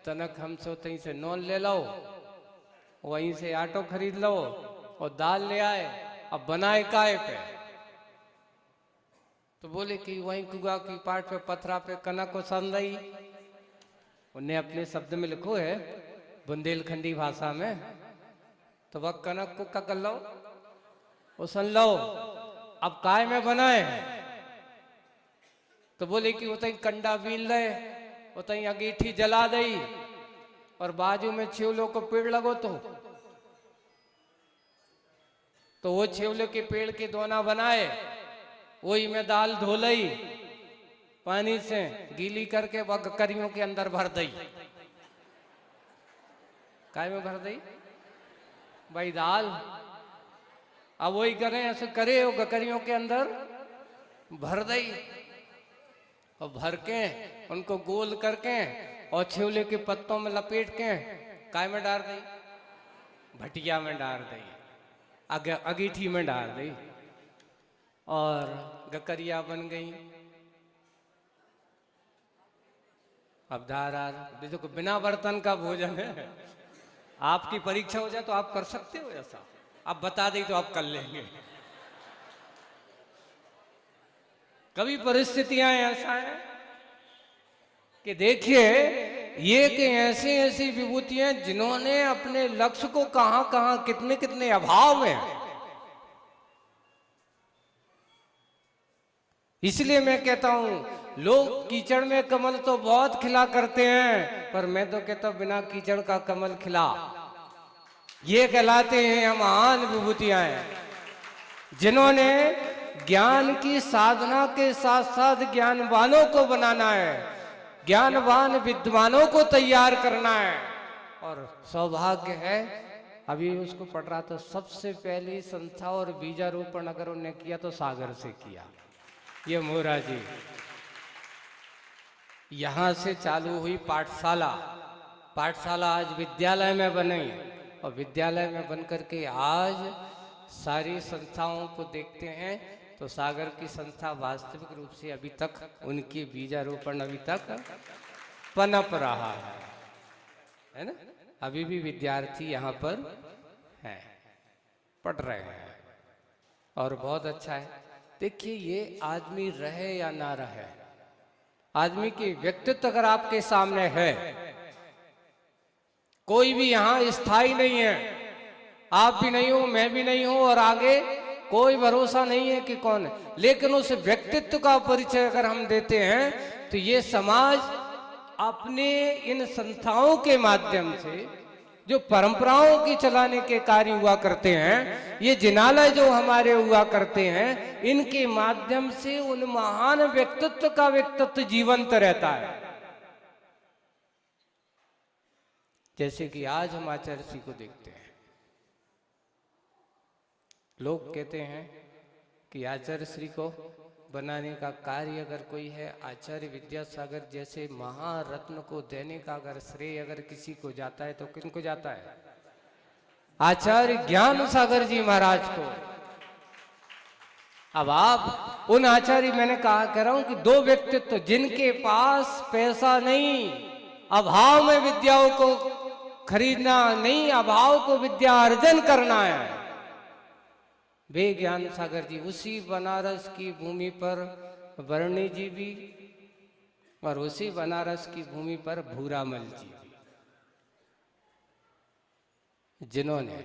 तनक हमसे कहीं से नॉन ले लो, वहीं से आटो खरीद लो और दाल ले आए। अब बनाए काय पे, तो बोले कि वहीं कुआ की पाट पे पथरा पे कनक को सन रही। उन्हें अपने शब्द में लिखो है बुंदेलखंडी भाषा में, तो वह कनक को क्या कर लो, वो सन लो। अब काय में बनाए, तो बोले कि उतई कंडा बीन ले, उतई अंगीठी जला दई और बाजू में छिवलों को पेड़ लगो। तो वो छिवले के पेड़ के दोना बनाए, वही में दाल धो लई, पानी से गीली करके वह गकरियों के अंदर भर दई। काय में भर दई भाई दाल। अब वही करें, ऐसे करे, वो गकरियों के अंदर भर दई और भर के उनको गोल करके और छिवले के पत्तों में लपेट के काय में डाल दी, भटिया में डाल दी, अंगीठी में डाल दी और गकरिया बन गई। अब देखो बिना बर्तन का भोजन है, आपकी परीक्षा हो जाए तो आप कर सकते हो ऐसा? आप बता दें तो आप कर लेंगे। कभी परिस्थितियां ऐसा है कि देखिए ये कि ऐसी ऐसी विभूतियां जिन्होंने अपने लक्ष्य को कहां कहां कितने कितने अभाव में, इसलिए मैं कहता हूं लोग कीचड़ में कमल तो बहुत खिला करते हैं, पर मैं तो कहता हूं बिना कीचड़ का कमल खिला, ये कहलाते हैं महान विभूतियां हैं जिन्होंने ज्ञान की साधना के साथ साथ ज्ञानवानों को बनाना है, ज्ञानवान विद्वानों को तैयार करना है। और सौभाग्य है, अभी उसको पढ़ रहा था, सबसे पहली संस्था और बीजारोपण अगर उन्हें किया तो सागर से किया, ये मोरा जी। यहां से चालू हुई पाठशाला, पाठशाला आज विद्यालय में बनी और विद्यालय में बनकर के आज सारी संस्थाओं को देखते हैं तो सागर की संस्था वास्तविक रूप से अभी तक उनकी बीजारोपण अभी तक पनप रहा है ना। अभी भी विद्यार्थी यहाँ पर हैं, पढ़ रहे हैं और बहुत अच्छा है। देखिए ये आदमी रहे या ना रहे, आदमी की व्यक्तित्व अगर आपके सामने है, कोई भी यहाँ स्थायी नहीं है, आप भी नहीं हो, मैं भी नहीं हूं और आगे कोई भरोसा नहीं है कि कौन है, लेकिन उस व्यक्तित्व का परिचय अगर हम देते हैं तो ये समाज अपने इन संस्थाओं के माध्यम से जो परंपराओं की चलाने के कार्य हुआ करते हैं, ये जिनालय जो हमारे हुआ करते हैं, इनके माध्यम से उन महान व्यक्तित्व का व्यक्तित्व जीवंत रहता है। जैसे कि आज हम आचार्य श्री को देखते हैं, लोग कहते हैं कि आचार्य श्री को बनाने का कार्य अगर कोई है, आचार्य विद्यासागर जैसे महारत्न को देने का अगर श्रेय अगर किसी को जाता है तो किनको जाता है? आचार्य ज्ञान सागर जी महाराज को। अब आप उन आचार्य, मैंने कह रहा हूं कि दो व्यक्तित्व जिनके पास पैसा नहीं, अभाव में विद्याओं को खरीदना नहीं, अभाव को विद्या अर्जन करना है, वे ज्ञान सागर जी। उसी बनारस की भूमि पर वर्णी जी भी और उसी बनारस की भूमि पर भूरामल जी भी, जिन्होंने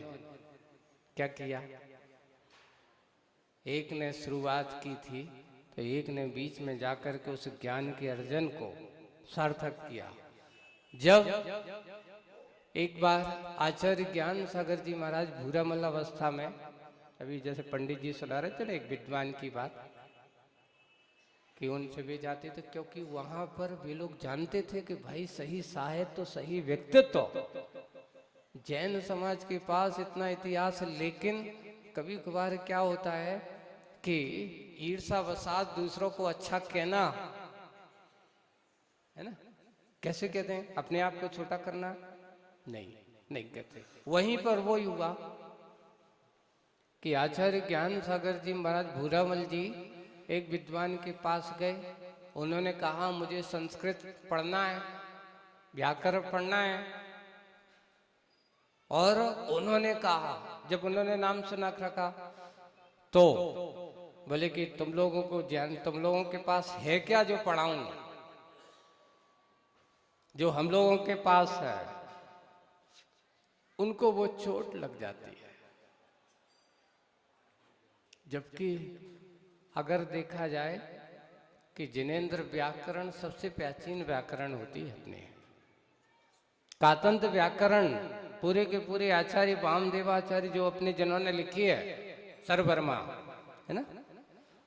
क्या किया, एक ने शुरुआत की थी तो एक ने बीच में जाकर के उस ज्ञान के अर्जन को सार्थक किया। जब एक बार आचार्य ज्ञान सागर जी महाराज भूरामल अवस्था में, अभी जैसे पंडित जी सुना रहे थे ना एक विद्वान की बात, कि उनसे भी जाते थे क्योंकि वहां पर वे लोग जानते थे कि भाई सही साहित्य तो सही व्यक्तित्व, जैन समाज के पास इतना इतिहास, लेकिन कभी कभार क्या होता है कि ईर्ष्यावशात दूसरों को अच्छा कहना, है ना, कैसे कहते हैं, अपने आप को छोटा करना, नहीं कहते। वहीं पर वो हुआ कि आचार्य ज्ञान सागर जी महाराज भूरामल जी एक विद्वान के पास गए, उन्होंने कहा मुझे संस्कृत पढ़ना है, व्याकरण पढ़ना है, और उन्होंने कहा, जब उन्होंने नाम सुना रखा तो बोले कि तुम लोगों को ज्ञान, तुम लोगों के पास है क्या जो पढ़ाऊं, जो हम लोगों के पास है। उनको वो चोट लग जाती है, जबकि अगर देखा जाए कि जिनेंद्र व्याकरण सबसे प्राचीन व्याकरण होती है अपने, कातंत्र व्याकरण पूरे के पूरे आचार्य वामदेवाचार्य जो अपने जिन्होंने लिखी है, सरवर्मा है ना,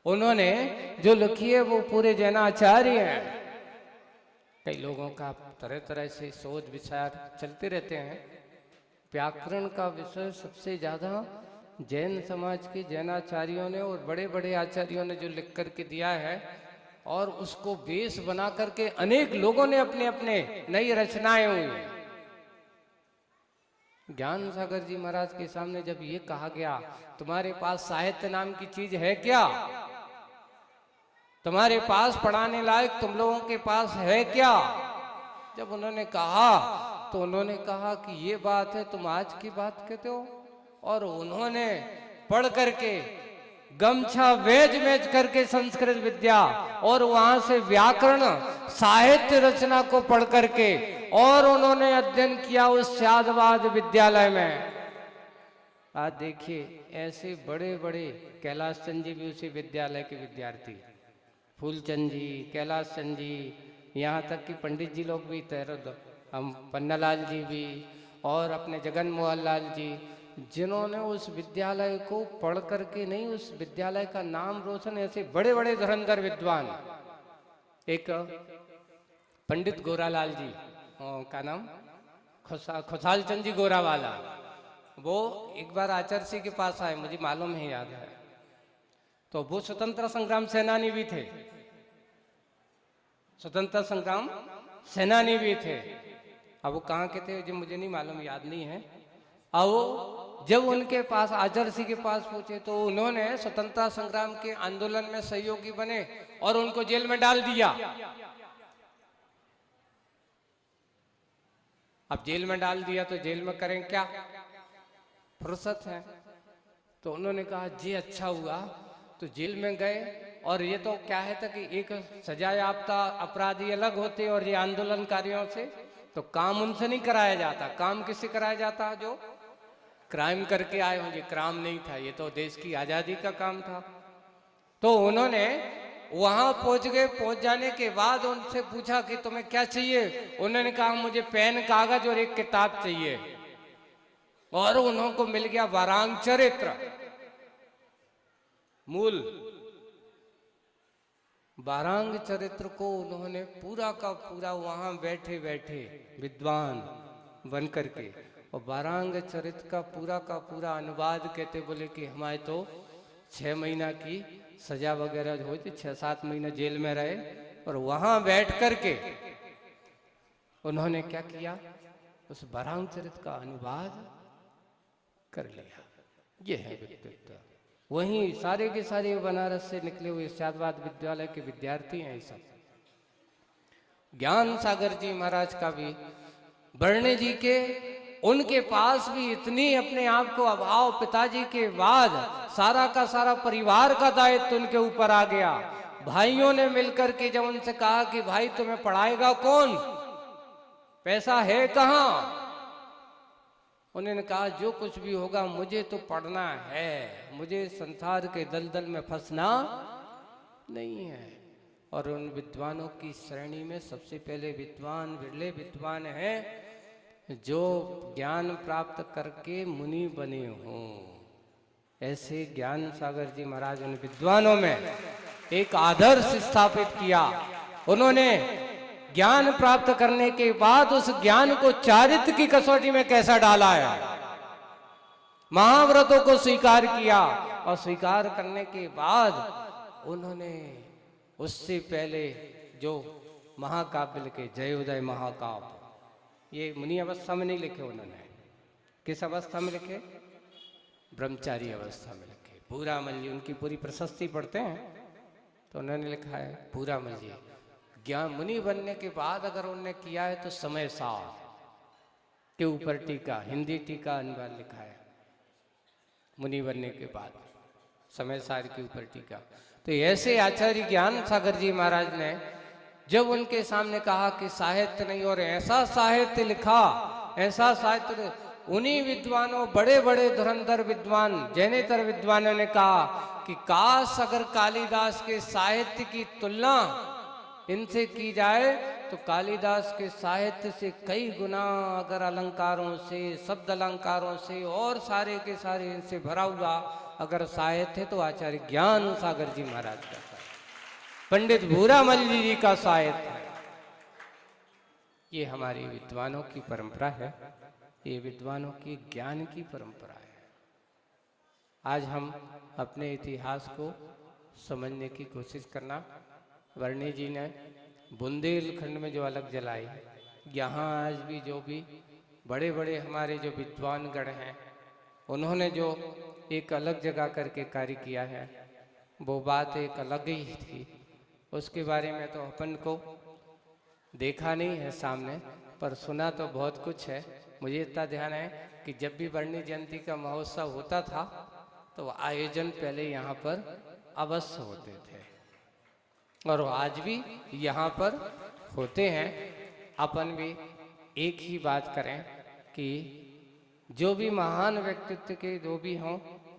उन्होंने जो लिखी है वो पूरे जैनाचार्य हैं। कई लोगों का तरह तरह से सोच विचार चलते रहते हैं। व्याकरण का विषय सबसे ज्यादा जैन समाज के जैनाचार्यों ने और बड़े बड़े आचार्यों ने जो लिख करके दिया है, और उसको बेस बना करके अनेक लोगों ने अपने अपने नई रचनाएं हुई हैं। ज्ञान सागर जी महाराज के सामने जब ये कहा गया तुम्हारे पास साहित्य नाम की चीज है क्या, तुम्हारे पास पढ़ाने लायक तुम लोगों के पास है क्या, जब उन्होंने कहा तो उन्होंने कहा कि ये बात है, तुम आज की बात कहते हो। और उन्होंने पढ़ करके गमछा वेज मेज करके संस्कृत विद्या और वहां से व्याकरण साहित्य रचना को पढ़ करके और उन्होंने अध्ययन किया उस शादवाद विद्यालय में। आज देखिए ऐसे बड़े बड़े, कैलाश चंद जी भी उसी विद्यालय के विद्यार्थी, फूलचंद जी, कैलाश चंद जी, यहाँ तक कि पंडित जी लोग भी हम पन्नालाल जी भी और अपने जगन मोहन लाल जी, जिन्होंने उस विद्यालय को पढ़ करके नहीं, उस विद्यालय का नाम रोशन, ऐसे बड़े बड़े धुरंधर विद्वान। एक पंडित गोरालाल जी का नाम खुशाल चंद जी गोरावाला, वो एक बार आचार्य सिंह के पास आए, मुझे मालूम है, याद है। तो वो स्वतंत्रता संग्राम सेनानी भी थे, स्वतंत्रता संग्राम सेनानी भी थे। अब वो कहाँ के थे जो मुझे नहीं मालूम, याद नहीं है। अब वो जब उनके पास आचार्य सिंह के पास पहुंचे तो उन्होंने स्वतंत्रता संग्राम के आंदोलन में सहयोगी बने और उनको जेल में डाल दिया। अब जेल में डाल दिया तो जेल में करें क्या, फुर्सत है। तो उन्होंने कहा जी अच्छा हुआ, तो जेल में गए। और ये तो क्या है था कि एक सजा याफ्ता अपराधी अलग होते और ये आंदोलनकारियों से तो काम उनसे नहीं कराया जाता। काम किससे कराया जाता? जो क्राइम करके आए होंगे। क्राइम नहीं था, ये तो देश की आजादी का काम था। तो उन्होंने वहां पहुंच गए। पहुंच जाने के बाद उनसे पूछा कि तुम्हें क्या चाहिए? उन्होंने कहा मुझे पेन, कागज और एक किताब चाहिए। और उन्होंने मिल गया वारांग चरित्र, मूल वारांग चरित्र को उन्होंने पूरा का पूरा वहां बैठे बैठे विद्वान बन करके और वारांग चरित्र का पूरा अनुवाद कहते, बोले कि हमारे तो 6 महीना की सजा वगैरह हो, 6-7 महीना जेल में रहे। और वहां बैठ करके उन्होंने क्या किया, उस वारांग चरित्र का अनुवाद कर लिया। ये है व्यक्तित्व। वहीं सारे के सारे बनारस से निकले हुए शादवाद विद्यालय के विद्यार्थी हैं। सब ज्ञान सागर जी महाराज का भी, बरणे जी के, उनके पास भी इतनी अपने आप को अभाव, पिताजी के बाद सारा का सारा परिवार का दायित्व उनके ऊपर आ गया। भाइयों ने मिलकर के जब उनसे कहा कि भाई तुम्हें पढ़ाएगा कौन, पैसा है कहाँ? उन्होंने कहा जो कुछ भी होगा मुझे तो पढ़ना है, मुझे संसार के दलदल में फंसना नहीं है। और उन विद्वानों की श्रेणी में सबसे पहले विद्वान, विरले विद्वान हैं जो ज्ञान प्राप्त करके मुनि बने हों। ऐसे ज्ञान सागर जी महाराज उन विद्वानों में एक आदर्श स्थापित किया। उन्होंने ज्ञान प्राप्त करने के बाद उस ज्ञान को चारित्र की कसौटी में कैसा डाला है, महाव्रतों को स्वीकार किया। और स्वीकार करने के बाद उन्होंने उससे पहले जो महाकाव्य लिखे, जय उदय महाकाव्य, ये मुनि अवस्था में नहीं लिखे उन्होंने। किस अवस्था में लिखे? ब्रह्मचारी अवस्था में लिखे। पूरामल जी उनकी पूरी प्रशस्ति पढ़ते हैं तो उन्होंने लिखा है, पूरामल जी ज्ञान मुनि बनने के बाद अगर उन्होंने किया है तो समय सार के ऊपर टीका, हिंदी टीका अनुवाद लिखा है। मुनि बनने के बाद समय सार के ऊपर टीका। तो ऐसे आचार्य ज्ञान सागर जी महाराज ने जब उनके सामने कहा कि साहित्य नहीं, और ऐसा साहित्य लिखा, ऐसा साहित्य, उन्हीं विद्वानों, बड़े बड़े धुरंधर विद्वान, जैनेतर विद्वानों ने कहा कि काश अगर कालिदास के साहित्य की तुलना इनसे की जाए तो कालिदास के साहित्य से कई गुना अगर अलंकारों से, शब्द अलंकारों से और सारे के सारे इनसे भरा हुआ अगर साहित्य तो आचार्य ज्ञान सागर जी महाराज का साहित्य, पंडित भूरामल जी का साहित्य है। ये हमारी विद्वानों की परंपरा है, ये विद्वानों की ज्ञान की परंपरा है। आज हम अपने इतिहास को समझने की कोशिश करना। वर्णी जी ने बुंदेलखंड में जो अलग जलाई, यहाँ आज भी जो भी बड़े बड़े हमारे जो विद्वान गण हैं उन्होंने जो एक अलग जगह करके कार्य किया है, वो बात एक अलग ही थी। उसके बारे में तो अपन को देखा नहीं है सामने, पर सुना तो बहुत कुछ है। मुझे इतना ध्यान है कि जब भी वर्णी जयंती का महोत्सव होता था तो आयोजन पहले यहाँ पर अवश्य होते थे और आज भी यहाँ पर होते हैं। अपन भी एक ही बात करें कि जो भी महान व्यक्तित्व के जो भी हों,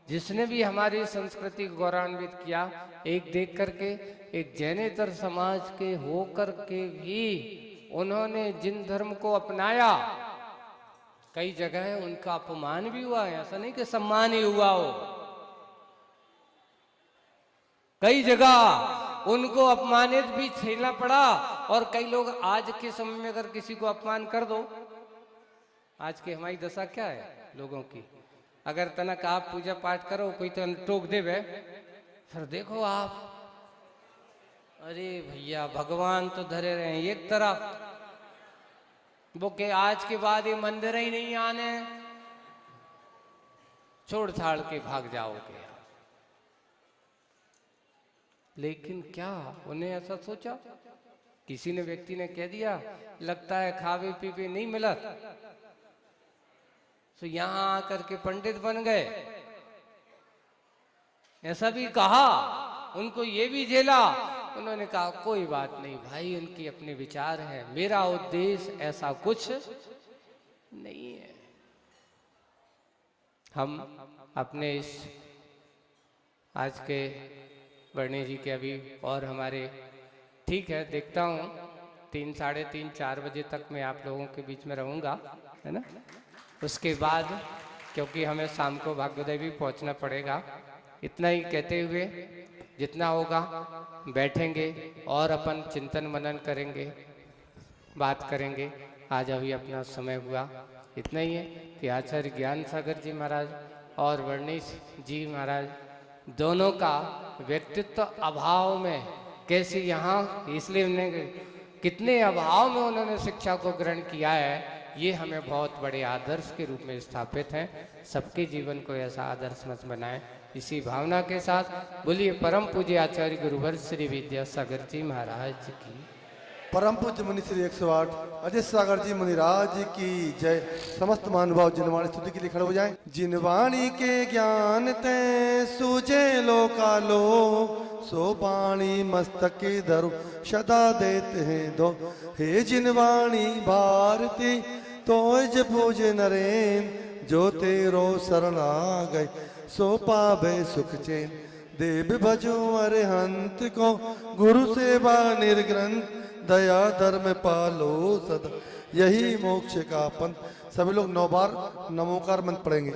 जिसने भी हमारी संस्कृति को गौरवान्वित किया, एक देख करके एक जैनेतर समाज के हो करके भी उन्होंने जिन धर्म को अपनाया, कई जगह उनका अपमान भी हुआ है, ऐसा नहीं कि सम्मान ही हुआ हो। कई जगह उनको अपमानित भी झेलना पड़ा और कई लोग आज के समय में अगर किसी को अपमान कर दो, आज की हमारी दशा क्या है लोगों की, अगर तनक आप पूजा पाठ करो कोई तो टोक देवे, फिर देखो आप, अरे भैया भगवान तो धरे रहे एक तरफ, वो के आज के बाद ये मंदिर ही नहीं आने, छोड़ छाड़ के भाग जाओगे। लेकिन क्या उन्हें ऐसा सोचा? किसी ने व्यक्ति ने कह दिया लगता है खावे पीवे नहीं मिला तो यहां आकर के पंडित बन गए, ऐसा भी कहा, उनको ये भी झेला। उन्होंने कहा कोई बात नहीं भाई, उनकी अपने विचार है, मेरा उद्देश्य ऐसा कुछ नहीं है। हम अपने इस आज के वर्णी जी के अभी और हमारे ठीक है, देखता हूँ 3, साढ़े 3, 4 बजे तक मैं आप लोगों के बीच में रहूँगा, है ना। उसके बाद क्योंकि हमें शाम को भाग्योदय भी पहुँचना पड़ेगा। इतना ही कहते हुए जितना होगा बैठेंगे और अपन चिंतन मनन करेंगे, बात करेंगे। आज अभी अपना समय हुआ इतना ही है कि आचार्य ज्ञान सागर जी महाराज और वर्णेश जी महाराज दोनों का व्यक्तित्व अभाव में कैसे यहाँ, इसलिए उन्होंने कितने अभाव में उन्होंने शिक्षा को ग्रहण किया है, ये हमें बहुत बड़े आदर्श के रूप में स्थापित हैं। सबके जीवन को ऐसा आदर्श मत बनाएं। इसी भावना के साथ बोलिए परम पूज्य आचार्य गुरुवर श्री विद्यासागर जी महाराज की, परम पूज्य मुनि श्री 108 अजय सागर जी मुनिराज की जय। समस्त महानुभाव जिनवाणी स्तुति के लिए खड़े हो जाएं। जिनवाणी के ज्ञान ते सूझे लोकालो, सो बाणी मस्तक के धरो सदा देते हैं दो। हे जिनवाणी भारती तो पूजे नरेन, जो तेरो शरण आ गए सो पावे सुख चैन। देव भजो अरिहंत को गुरु सेवा निर्ग्रंथ, दया धर्म पालो सदा यही मोक्ष का पंथ। सभी लोग 9 बार नमोकार मंत्र पढ़ेंगे।